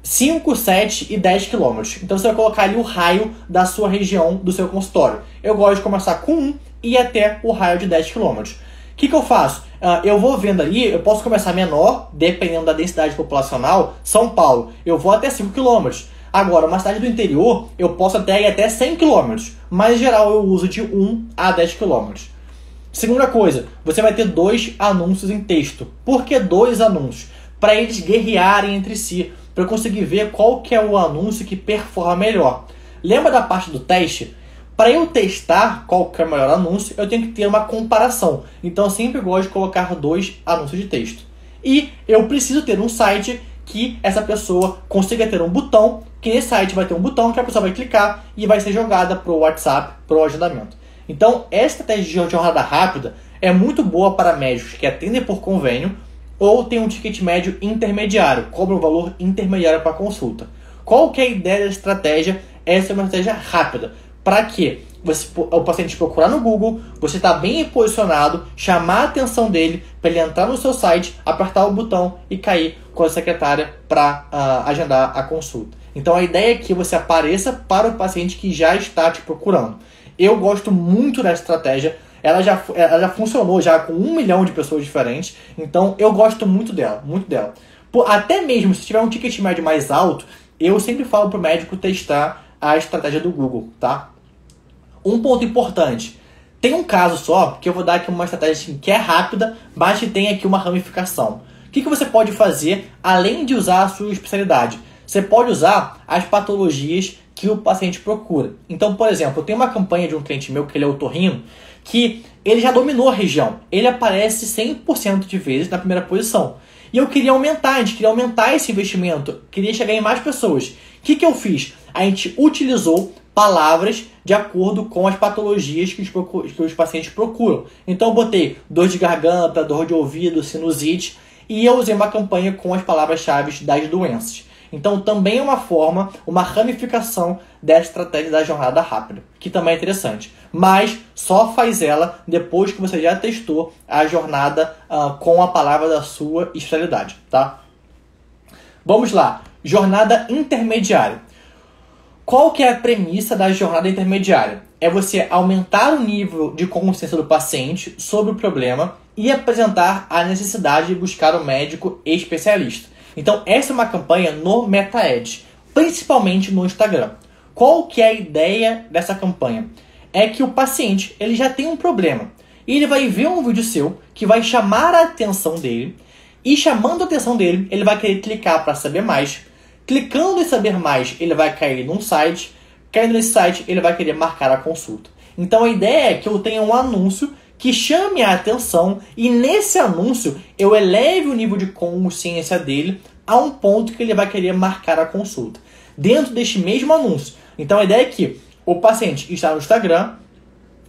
Speaker 1: 5, 7 e 10 km. Então você vai colocar ali o raio da sua região, do seu consultório. Eu gosto de começar com 1 e até o raio de 10 km. O que eu faço? Eu vou vendo ali, eu posso começar menor, dependendo da densidade populacional. São Paulo, eu vou até 5 km. Agora, uma cidade do interior, eu posso até ir até 100 km. Mas, em geral, eu uso de 1 a 10 km. Segunda coisa, você vai ter 2 anúncios em texto. Por que 2 anúncios? Para eles guerrearem entre si, para eu conseguir ver qual que é o anúncio que performa melhor. Lembra da parte do teste? Para eu testar qual que é o melhor anúncio, eu tenho que ter uma comparação. Então eu sempre gosto de colocar 2 anúncios de texto. E eu preciso ter um site que essa pessoa consiga ter um botão, que nesse site vai ter um botão que a pessoa vai clicar e vai ser jogada para o WhatsApp, para o agendamento. Então, essa estratégia de jornada rápida é muito boa para médicos que atendem por convênio ou tem um ticket médio intermediário, cobra um valor intermediário para consulta. Qual que é a ideia da estratégia? Essa é uma estratégia rápida. Para que o paciente procurar no Google, você está bem posicionado, chamar a atenção dele para ele entrar no seu site, apertar o botão e cair com a secretária para agendar a consulta. Então, a ideia é que você apareça para o paciente que já está te procurando. Eu gosto muito dessa estratégia, ela já funcionou já com 1 milhão de pessoas diferentes, então eu gosto muito dela, muito dela. Até mesmo se tiver um ticket médio mais alto, eu sempre falo para o médico testar a estratégia do Google, tá? Um ponto importante, tem um caso só, que eu vou dar aqui uma estratégia que é rápida, mas que tem aqui uma ramificação. O que você pode fazer além de usar a sua especialidade? Você pode usar as patologias que o paciente procura. Então, por exemplo, eu tenho uma campanha de um cliente meu, que ele é otorrino, que ele já dominou a região. Ele aparece 100% de vezes na primeira posição. E eu queria aumentar, a gente queria aumentar esse investimento, queria chegar em mais pessoas. O que eu fiz? A gente utilizou palavras de acordo com as patologias que os pacientes procuram. Então eu botei dor de garganta, dor de ouvido, sinusite, e eu usei uma campanha com as palavras-chave das doenças. Então também é uma forma, uma ramificação dessa estratégia da jornada rápida, que também é interessante. Mas só faz ela depois que você já testou a jornada com a palavra da sua especialidade, tá? Vamos lá, jornada intermediária. Qual que é a premissa da jornada intermediária? É você aumentar o nível de consciência do paciente sobre o problema e apresentar a necessidade de buscar um médico especialista. Então, essa é uma campanha no MetaAds, principalmente no Instagram. Qual que é a ideia dessa campanha? É que o paciente ele já tem um problema. E ele vai ver um vídeo seu que vai chamar a atenção dele. E chamando a atenção dele, ele vai querer clicar para saber mais. Clicando em saber mais, ele vai cair num site. Caindo nesse site, ele vai querer marcar a consulta. Então a ideia é que eu tenha um anúncio que chame a atenção e nesse anúncio eu eleve o nível de consciência dele a um ponto que ele vai querer marcar a consulta. Dentro deste mesmo anúncio. Então a ideia é que o paciente está no Instagram,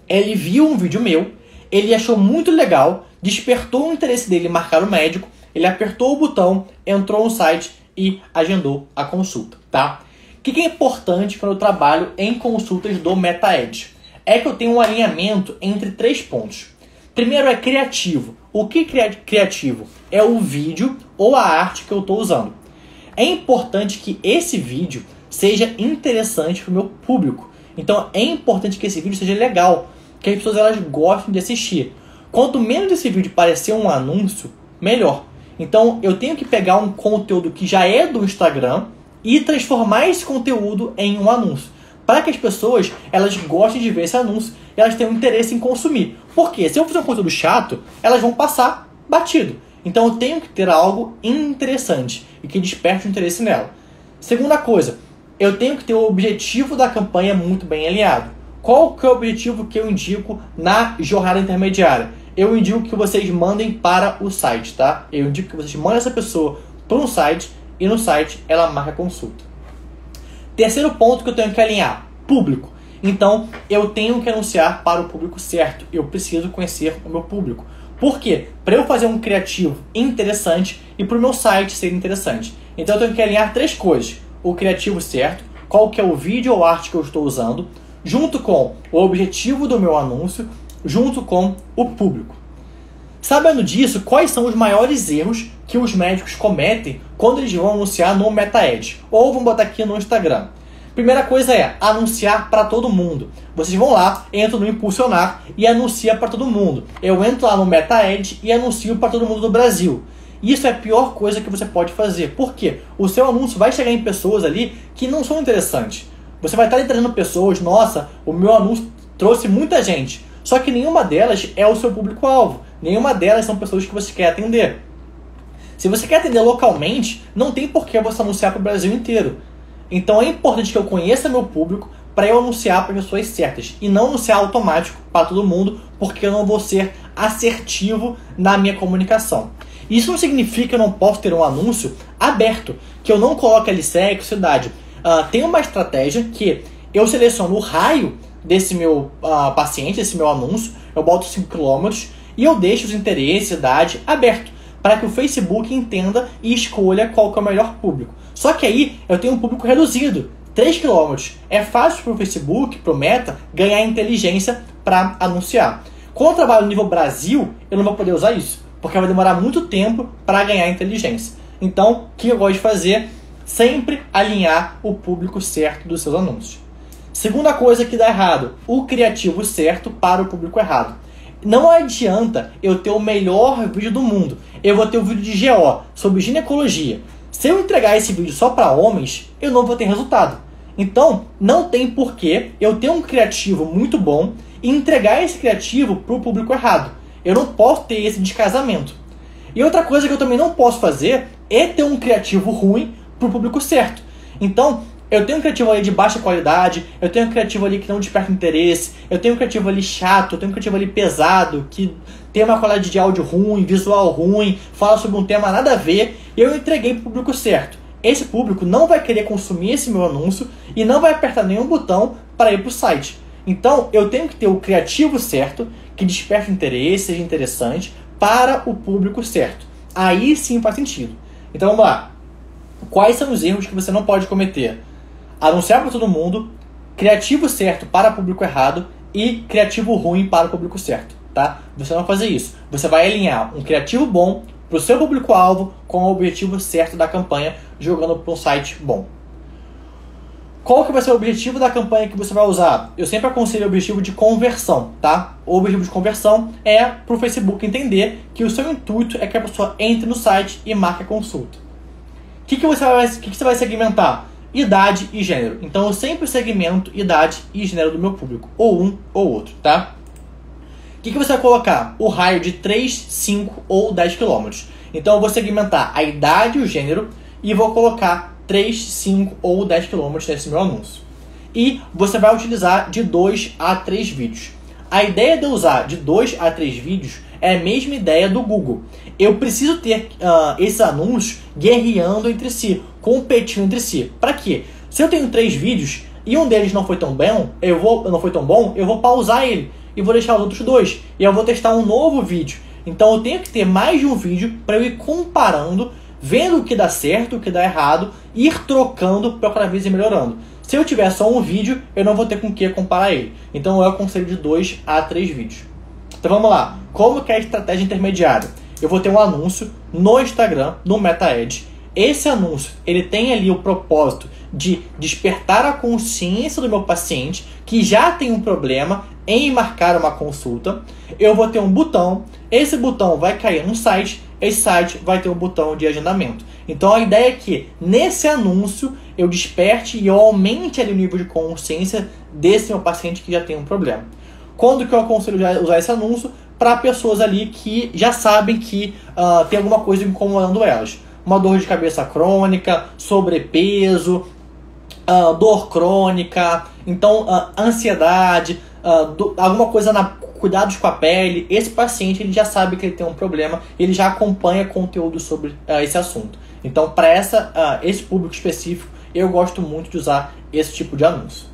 Speaker 1: ele viu um vídeo meu, ele achou muito legal, despertou o interesse dele em marcar o médico, ele apertou o botão, entrou no site e agendou a consulta, tá? O que é importante quando eu trabalho em consultas do MetaEd? É que eu tenho um alinhamento entre 3 pontos. Primeiro é criativo. O que é criativo? É o vídeo ou a arte que eu estou usando. É importante que esse vídeo seja interessante para o meu público. Então é importante que esse vídeo seja legal, que as pessoas elas gostem de assistir. Quanto menos esse vídeo parecer um anúncio, melhor. Então eu tenho que pegar um conteúdo que já é do Instagram e transformar esse conteúdo em um anúncio. Para que as pessoas elas gostem de ver esse anúncio e elas tenham interesse em consumir. Porque se eu fizer um conteúdo chato, elas vão passar batido. Então eu tenho que ter algo interessante e que desperte o interesse nela. Segunda coisa, eu tenho que ter o objetivo da campanha muito bem alinhado. Qual que é o objetivo que eu indico na jornada intermediária? Eu indico que vocês mandem para o site, tá? Eu indico que vocês mandem essa pessoa para um site e no site ela marca a consulta. Terceiro ponto que eu tenho que alinhar, público. Então, eu tenho que anunciar para o público certo. Eu preciso conhecer o meu público. Por quê? Para eu fazer um criativo interessante e para o meu site ser interessante. Então, eu tenho que alinhar 3 coisas. O criativo certo, qual que é o vídeo ou arte que eu estou usando, junto com o objetivo do meu anúncio, junto com o público. Sabendo disso, quais são os maiores erros que os médicos cometem quando eles vão anunciar no MetaEd? Ou vão botar aqui no Instagram. Primeira coisa é anunciar para todo mundo. Vocês vão lá, entram no Impulsionar e anunciam para todo mundo. Eu entro lá no MetaEd e anuncio para todo mundo do Brasil. Isso é a pior coisa que você pode fazer. Por quê? O seu anúncio vai chegar em pessoas ali que não são interessantes. Você vai estar entregando pessoas, nossa, o meu anúncio trouxe muita gente. Só que nenhuma delas é o seu público-alvo. Nenhuma delas são pessoas que você quer atender. Se você quer atender localmente, não tem por que você anunciar para o Brasil inteiro. Então é importante que eu conheça meu público para eu anunciar para as pessoas certas. E não anunciar automático para todo mundo, porque eu não vou ser assertivo na minha comunicação. Isso não significa que eu não posso ter um anúncio aberto, que eu não coloque ali sexo, cidade. Tem uma estratégia que eu seleciono o raio desse meu paciente, desse meu anúncio, eu boto 5 km e eu deixo os interesses, idade aberto, para que o Facebook entenda e escolha qual que é o melhor público. Só que aí eu tenho um público reduzido, 3 km. É fácil para o Facebook, para o Meta, ganhar inteligência para anunciar. Quando eu trabalho no nível Brasil, eu não vou poder usar isso, porque vai demorar muito tempo para ganhar inteligência. Então, o que eu gosto de fazer? Sempre alinhar o público certo dos seus anúncios. Segunda coisa que dá errado, o criativo certo para o público errado. Não adianta eu ter o melhor vídeo do mundo. Eu vou ter um vídeo de GO sobre ginecologia. Se eu entregar esse vídeo só para homens, eu não vou ter resultado. Então, não tem porquê eu ter um criativo muito bom e entregar esse criativo para o público errado. Eu não posso ter esse descasamento. E outra coisa que eu também não posso fazer é ter um criativo ruim para o público certo. Então, eu tenho um criativo ali de baixa qualidade, eu tenho um criativo ali que não desperta interesse, eu tenho um criativo ali chato, eu tenho um criativo ali pesado, que tem uma qualidade de áudio ruim, visual ruim, fala sobre um tema nada a ver, e eu entreguei para o público certo. Esse público não vai querer consumir esse meu anúncio e não vai apertar nenhum botão para ir para o site. Então, eu tenho que ter o criativo certo, que desperte interesse, seja interessante, para o público certo. Aí sim faz sentido. Então vamos lá. Quais são os erros que você não pode cometer? Anunciar para todo mundo, criativo certo para o público errado e criativo ruim para o público certo, tá? Você não vai fazer isso. Você vai alinhar um criativo bom para o seu público-alvo com o objetivo certo da campanha, jogando para um site bom. Qual que vai ser o objetivo da campanha que você vai usar? Eu sempre aconselho o objetivo de conversão, tá? O objetivo de conversão é para o Facebook entender que o seu intuito é que a pessoa entre no site e marque a consulta. O que você vai segmentar? Idade e gênero. Então eu sempre segmento idade e gênero do meu público, ou um ou outro, tá? O que você vai colocar? O raio de 3, 5 ou 10 km. Então eu vou segmentar a idade e o gênero e vou colocar 3, 5 ou 10 km nesse meu anúncio. E você vai utilizar de 2 a 3 vídeos. A ideia de usar de 2 a 3 vídeos é a mesma ideia do Google. Eu preciso ter esses anúncios guerreando entre si, competindo entre si. Para quê? Se eu tenho 3 vídeos e um deles não foi tão bom, eu vou pausar ele e vou deixar os outros 2. E eu vou testar um novo vídeo. Então eu tenho que ter mais de um vídeo para eu ir comparando, vendo o que dá certo, o que dá errado, e ir trocando para cada vez ir melhorando. Se eu tiver só um vídeo, eu não vou ter com o que comparar ele. Então eu aconselho de 2 a 3 vídeos. Então vamos lá. Como que é a estratégia intermediária? Eu vou ter um anúncio no Instagram, no Meta Ads. Esse anúncio, ele tem ali o propósito de despertar a consciência do meu paciente que já tem um problema em marcar uma consulta. Eu vou ter um botão, esse botão vai cair num site, esse site vai ter um botão de agendamento. Então a ideia é que nesse anúncio eu desperte e eu aumente ali o nível de consciência desse meu paciente que já tem um problema. Quando que eu aconselho usar esse anúncio? Para pessoas ali que já sabem que tem alguma coisa incomodando elas. Uma dor de cabeça crônica, sobrepeso, dor crônica, então ansiedade, alguma coisa cuidados com a pele. Esse paciente ele já sabe que ele tem um problema, ele já acompanha conteúdo sobre esse assunto. Então para esse público específico eu gosto muito de usar esse tipo de anúncio.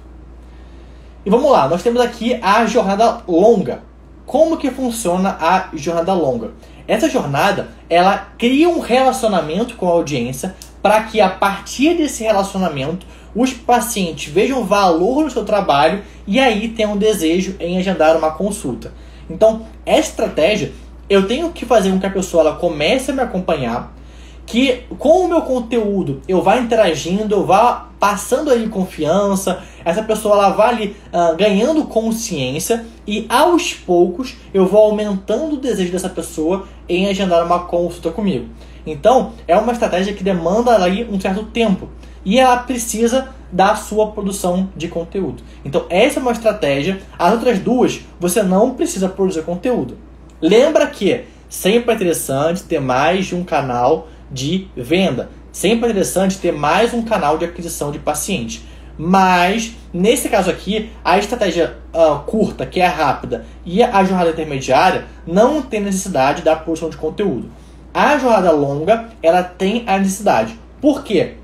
Speaker 1: E vamos lá, nós temos aqui a jornada longa. Como que funciona a jornada longa? Essa jornada, ela cria um relacionamento com a audiência para que a partir desse relacionamento os pacientes vejam valor no seu trabalho e aí tenham um desejo em agendar uma consulta. Então, essa estratégia, eu tenho que fazer com que a pessoa ela comece a me acompanhar, que com o meu conteúdo eu vá interagindo, eu vá passando ali confiança, essa pessoa ela vai ali ganhando consciência e aos poucos eu vou aumentando o desejo dessa pessoa em agendar uma consulta comigo. Então é uma estratégia que demanda ali um certo tempo e ela precisa da sua produção de conteúdo. Então essa é uma estratégia, as outras duas você não precisa produzir conteúdo. Lembra que sempre é interessante ter mais de um canal de venda. Sempre é interessante ter mais um canal de aquisição de paciente. Mas, nesse caso aqui, a estratégia curta, que é rápida, e a jornada intermediária não tem necessidade da produção de conteúdo. A jornada longa, ela tem a necessidade. Por quê?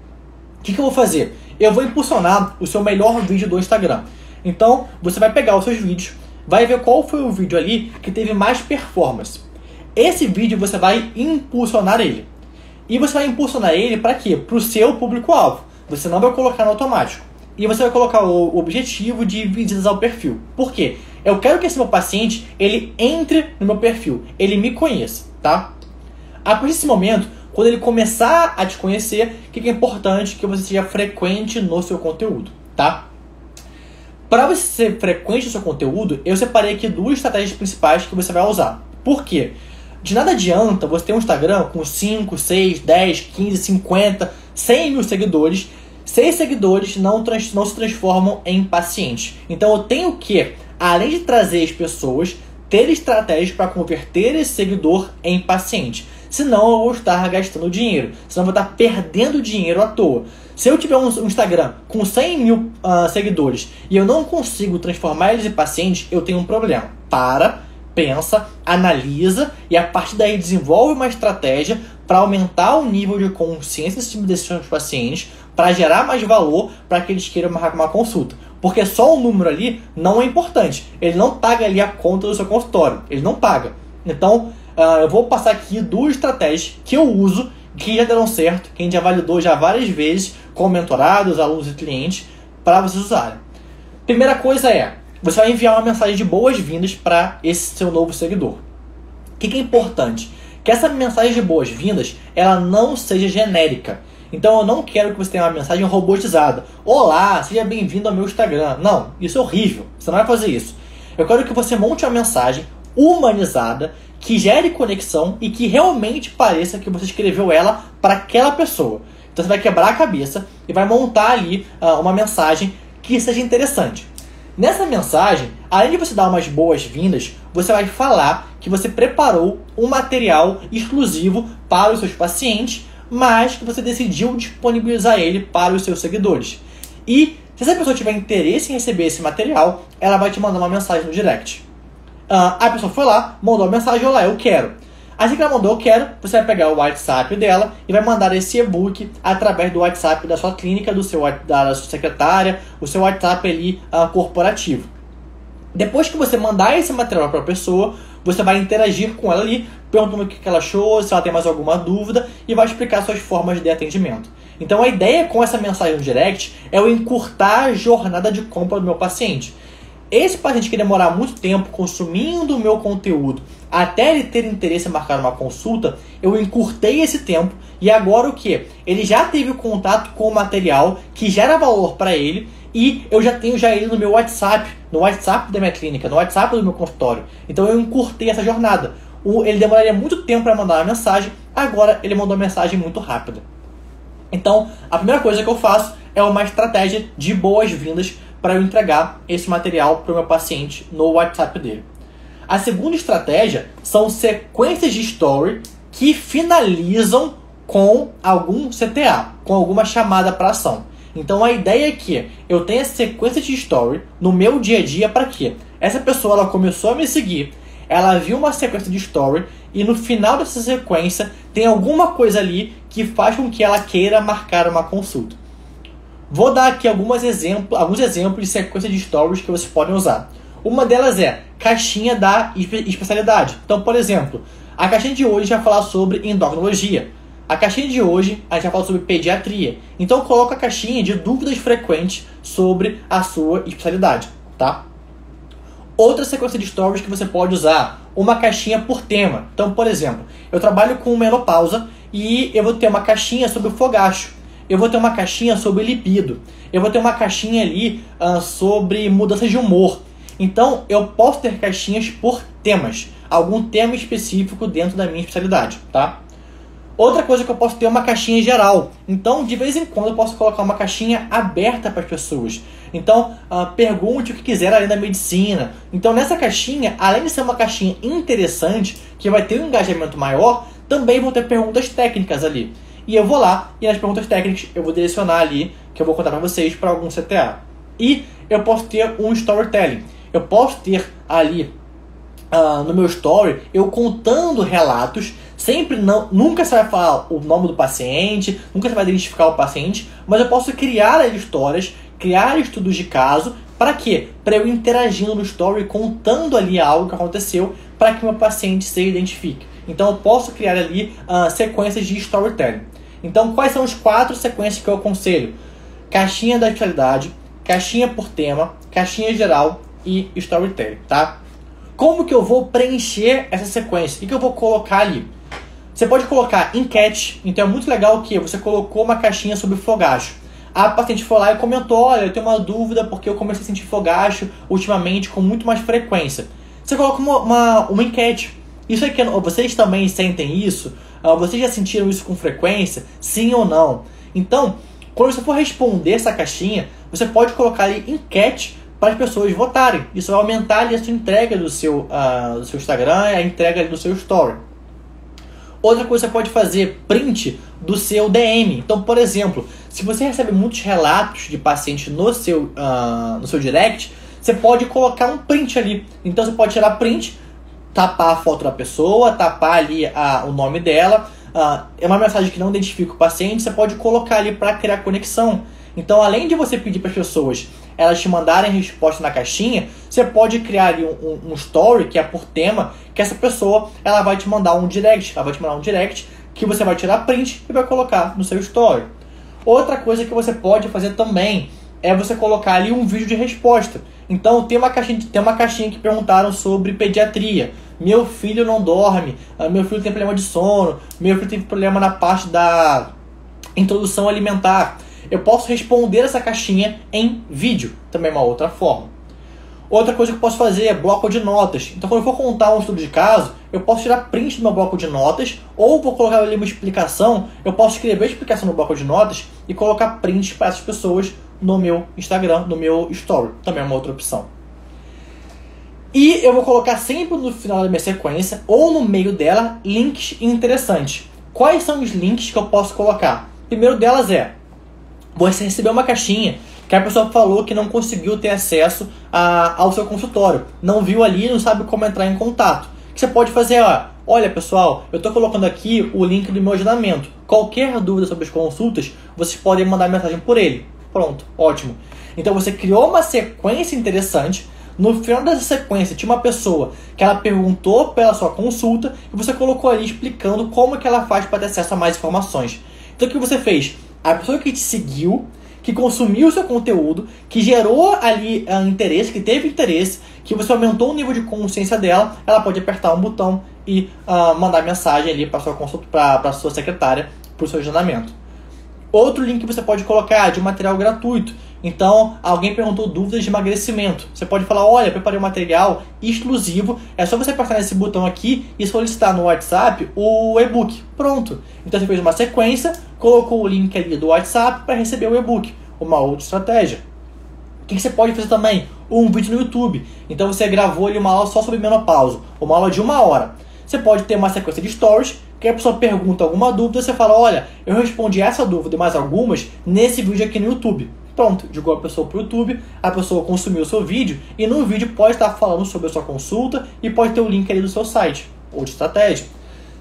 Speaker 1: O que eu vou fazer? Eu vou impulsionar o seu melhor vídeo do Instagram. Então, você vai pegar os seus vídeos, vai ver qual foi o vídeo ali que teve mais performance. Esse vídeo você vai impulsionar ele. E você vai impulsionar ele para quê? Para o seu público-alvo. Você não vai colocar no automático. E você vai colocar o objetivo de visitas ao perfil. Por quê? Eu quero que esse meu paciente, ele entre no meu perfil. Ele me conheça, tá? A partir desse momento, quando ele começar a te conhecer, o que é importante? Que você seja frequente no seu conteúdo, tá? Para você ser frequente no seu conteúdo, eu separei aqui duas estratégias principais que você vai usar. Por quê? De nada adianta você ter um Instagram com 5, 6, 10, 15, 50, 100 mil seguidores. 6 seguidores não se transformam em pacientes. Então eu tenho que, além de trazer as pessoas, ter estratégias para converter esse seguidor em paciente. Senão eu vou estar gastando dinheiro. Senão eu vou estar perdendo dinheiro à toa. Se eu tiver um Instagram com 100 mil seguidores e eu não consigo transformar eles em pacientes, eu tenho um problema. Pensa, analisa e a partir daí desenvolve uma estratégia para aumentar o nível de consciência desses seus pacientes, para gerar mais valor para que eles queiram marcar uma consulta. Porque só o número ali não é importante. Ele não paga ali a conta do seu consultório. Ele não paga. Então, eu vou passar aqui duas estratégias que eu uso, que já deram certo, que a gente já validou já várias vezes com mentorados, alunos e clientes, para vocês usarem. Primeira coisa é, você vai enviar uma mensagem de boas-vindas para esse seu novo seguidor. O que é importante? Que essa mensagem de boas-vindas, ela não seja genérica. Então eu não quero que você tenha uma mensagem robotizada. Olá, seja bem-vindo ao meu Instagram. Não, isso é horrível. Você não vai fazer isso. Eu quero que você monte uma mensagem humanizada, que gere conexão e que realmente pareça que você escreveu ela para aquela pessoa. Então você vai quebrar a cabeça e vai montar ali uma mensagem que seja interessante. Nessa mensagem, além de você dar umas boas-vindas, você vai falar que você preparou um material exclusivo para os seus pacientes, mas que você decidiu disponibilizar ele para os seus seguidores. E se essa pessoa tiver interesse em receber esse material, ela vai te mandar uma mensagem no direct. A pessoa foi lá, mandou a mensagem: olá, eu quero. Assim que ela mandou eu quero, você vai pegar o WhatsApp dela e vai mandar esse e-book através do WhatsApp da sua clínica, da sua secretária, o seu WhatsApp ali corporativo. Depois que você mandar esse material para a pessoa, você vai interagir com ela ali, perguntando o que ela achou, se ela tem mais alguma dúvida, e vai explicar suas formas de atendimento. Então a ideia com essa mensagem no direct é eu encurtar a jornada de compra do meu paciente. Esse paciente que demorar muito tempo consumindo o meu conteúdo até ele ter interesse em marcar uma consulta, eu encurtei esse tempo e agora o que? Ele já teve contato com o material que gera valor para ele e eu já tenho ele no meu WhatsApp, no WhatsApp da minha clínica, no WhatsApp do meu consultório. Então eu encurtei essa jornada. Ele demoraria muito tempo para mandar uma mensagem, agora ele mandou uma mensagem muito rápida. Então a primeira coisa que eu faço é uma estratégia de boas-vindas para eu entregar esse material para o meu paciente no WhatsApp dele. A segunda estratégia são sequências de story que finalizam com algum CTA, com alguma chamada para ação. Então a ideia é que eu tenha sequência de story no meu dia a dia para quê? Essa pessoa ela começou a me seguir, ela viu uma sequência de story e no final dessa sequência tem alguma coisa ali que faz com que ela queira marcar uma consulta. Vou dar aqui alguns exemplos de sequência de stories que vocês podem usar. Uma delas é caixinha da especialidade. Então, por exemplo, a caixinha de hoje vai falar sobre endocrinologia. A caixinha de hoje a gente vai falar sobre pediatria. Então, coloca a caixinha de dúvidas frequentes sobre a sua especialidade, tá? Outra sequência de stories que você pode usar, uma caixinha por tema. Então, por exemplo, eu trabalho com menopausa e eu vou ter uma caixinha sobre o fogacho. Eu vou ter uma caixinha sobre libido. Eu vou ter uma caixinha ali sobre mudanças de humor. Então, eu posso ter caixinhas por temas. Algum tema específico dentro da minha especialidade, tá? Outra coisa que eu posso ter é uma caixinha geral. Então, de vez em quando, eu posso colocar uma caixinha aberta para as pessoas. Então, pergunte o que quiser além da medicina. Então, nessa caixinha, além de ser uma caixinha interessante, que vai ter um engajamento maior, também vão ter perguntas técnicas ali. E eu vou lá, e nas perguntas técnicas eu vou direcionar ali, que eu vou contar para vocês, para algum CTA. E eu posso ter um storytelling. Eu posso ter ali no meu story, eu contando relatos, nunca você vai falar o nome do paciente, nunca você vai identificar o paciente, mas eu posso criar histórias, criar estudos de caso, para quê? Para eu interagindo no story, contando ali algo que aconteceu, para que o meu paciente se identifique. Então eu posso criar ali sequências de storytelling. Então quais são as 4 sequências que eu aconselho? Caixinha da especialidade, caixinha por tema, caixinha geral e storytelling, tá? Como que eu vou preencher essa sequência? O que eu vou colocar ali? Você pode colocar enquete, então é muito legal que você colocou uma caixinha sobre fogacho. A paciente foi lá e comentou: olha, eu tenho uma dúvida porque eu comecei a sentir fogacho ultimamente com muito mais frequência. Você coloca uma enquete. Isso aqui, vocês também sentem isso? Vocês já sentiram isso com frequência? Sim ou não? Então, quando você for responder essa caixinha, você pode colocar ali enquete para as pessoas votarem. Isso vai aumentar ali a sua entrega do seu Instagram, a entrega ali do seu story. Outra coisa que você pode fazer, print do seu DM. Então, por exemplo, se você recebe muitos relatos de pacientes no seu direct, você pode colocar um print ali. Então, você pode tirar print, tapar a foto da pessoa, tapar ali o nome dela. É uma mensagem que não identifica o paciente, você pode colocar ali para criar conexão. Então, além de você pedir para as pessoas elas te mandarem resposta na caixinha, você pode criar ali um story que é por tema, que essa pessoa ela vai te mandar um direct. Ela vai te mandar um direct que você vai tirar print e vai colocar no seu story. Outra coisa que você pode fazer também é você colocar ali um vídeo de resposta. Então, tem uma caixinha que perguntaram sobre pediatria. Meu filho não dorme, meu filho tem problema de sono, meu filho tem problema na parte da introdução alimentar. Eu posso responder essa caixinha em vídeo, também é uma outra forma. Outra coisa que eu posso fazer é bloco de notas. Então, quando eu for contar um estudo de caso, eu posso tirar print do meu bloco de notas, ou vou colocar ali uma explicação, eu posso escrever a explicação no bloco de notas e colocar print para essas pessoas no meu Instagram, no meu Story. Também é uma outra opção. E eu vou colocar sempre no final da minha sequência, ou no meio dela, links interessantes. Quais são os links que eu posso colocar? O primeiro delas é, você recebeu uma caixinha que a pessoa falou que não conseguiu ter acesso ao seu consultório. Não viu ali, não sabe como entrar em contato. O que você pode fazer? Olha pessoal, eu estou colocando aqui o link do meu agendamento. Qualquer dúvida sobre as consultas, vocês podem mandar mensagem por ele. Pronto, ótimo. Então você criou uma sequência interessante. No final dessa sequência tinha uma pessoa que ela perguntou pela sua consulta e você colocou ali explicando como que ela faz para ter acesso a mais informações. Então o que você fez? A pessoa que te seguiu, que consumiu o seu conteúdo, que gerou ali interesse, que teve interesse, que você aumentou o nível de consciência dela, ela pode apertar um botão e mandar mensagem ali para sua consulta, para a sua secretária, para o seu agendamento. Outro link que você pode colocar de material gratuito. Então, alguém perguntou dúvidas de emagrecimento. Você pode falar, olha, preparei um material exclusivo. É só você apertar nesse botão aqui e solicitar no WhatsApp o e-book. Pronto. Então, você fez uma sequência, colocou o link ali do WhatsApp para receber o e-book. Uma outra estratégia. O que você pode fazer também? Um vídeo no YouTube. Então, você gravou ali uma aula só sobre menopausa. Uma aula de 1 hora. Você pode ter uma sequência de stories, que a pessoa pergunta alguma dúvida, você fala, olha, eu respondi essa dúvida e mais algumas nesse vídeo aqui no YouTube. Pronto, jogou a pessoa para o YouTube, a pessoa consumiu o seu vídeo e no vídeo pode estar falando sobre a sua consulta e pode ter o link ali do seu site. Outra estratégia.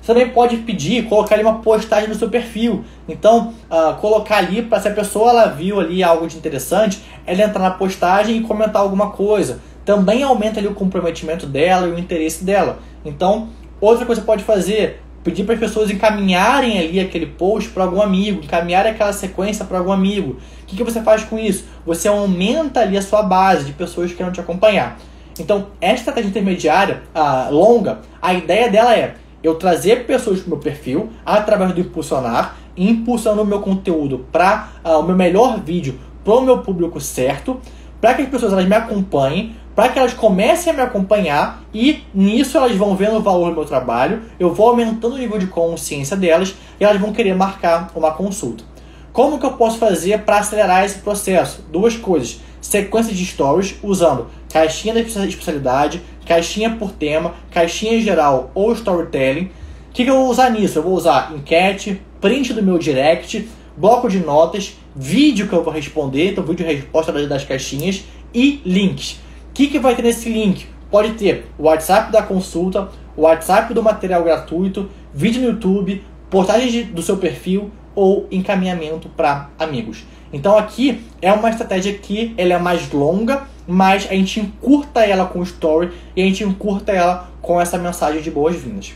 Speaker 1: Você também pode pedir, colocar ali uma postagem no seu perfil. Então, colocar ali para se a pessoa ela viu ali algo de interessante, ela entrar na postagem e comentar alguma coisa. Também aumenta ali o comprometimento dela e o interesse dela. Então, outra coisa que você pode fazer, pedir para as pessoas encaminharem ali aquele post para algum amigo, encaminharem aquela sequência para algum amigo. O que você faz com isso? Você aumenta ali a sua base de pessoas que querem te acompanhar. Então, esta estratégia intermediária, longa, a ideia dela é eu trazer pessoas para o meu perfil através do impulsionar, impulsionando o meu conteúdo para o meu melhor vídeo para o meu público certo, para que as pessoas elas me acompanhem, para que elas comecem a me acompanhar e nisso elas vão vendo o valor do meu trabalho, eu vou aumentando o nível de consciência delas e elas vão querer marcar uma consulta. Como que eu posso fazer para acelerar esse processo? Duas coisas. Sequência de stories usando caixinha da especialidade, caixinha por tema, caixinha geral ou storytelling. O que eu vou usar nisso? Eu vou usar enquete, print do meu direct, bloco de notas, vídeo que eu vou responder, então vídeo resposta das caixinhas e links. O que vai ter nesse link? Pode ter o WhatsApp da consulta, o WhatsApp do material gratuito, vídeo no YouTube, postagem do seu perfil ou encaminhamento para amigos. Então aqui é uma estratégia que ela é mais longa, mas a gente encurta ela com o story e a gente encurta ela com essa mensagem de boas-vindas.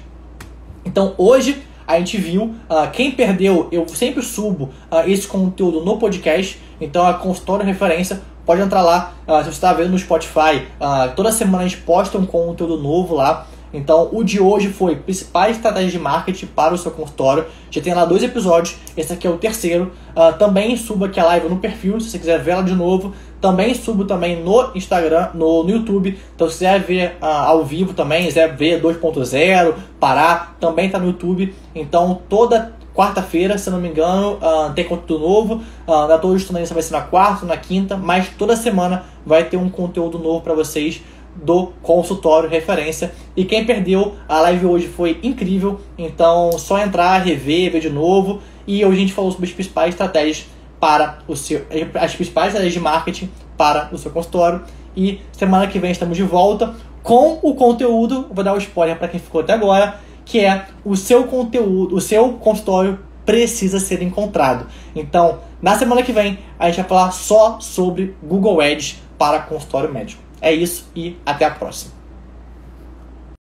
Speaker 1: Então hoje a gente viu, quem perdeu, eu sempre subo esse conteúdo no podcast, então a consultório referência, pode entrar lá, se você está vendo no Spotify, toda semana a gente posta um conteúdo novo lá. Então o de hoje foi principais estratégias de marketing para o seu consultório. Já tem lá 2 episódios, esse aqui é o terceiro. Também subo aqui a live no perfil, se você quiser ver ela de novo. Também subo também no Instagram, no YouTube. Então se quiser ver ao vivo também, quiser ver 2.0, parar, também está no YouTube. Então toda quarta-feira, se não me engano, tem conteúdo novo. Na estou estudando isso, vai ser na quarta, na quinta, mas toda semana vai ter um conteúdo novo para vocês do consultório referência. E quem perdeu, a live hoje foi incrível, então só entrar, rever, ver de novo. E hoje a gente falou sobre as principais estratégias para o seu, as principais estratégias de marketing para o seu consultório. E semana que vem estamos de volta com o conteúdo, vou dar um spoiler para quem ficou até agora, que é o seu conteúdo, o seu consultório precisa ser encontrado. Então, na semana que vem, a gente vai falar só sobre Google Ads para consultório médico. É isso e até a próxima.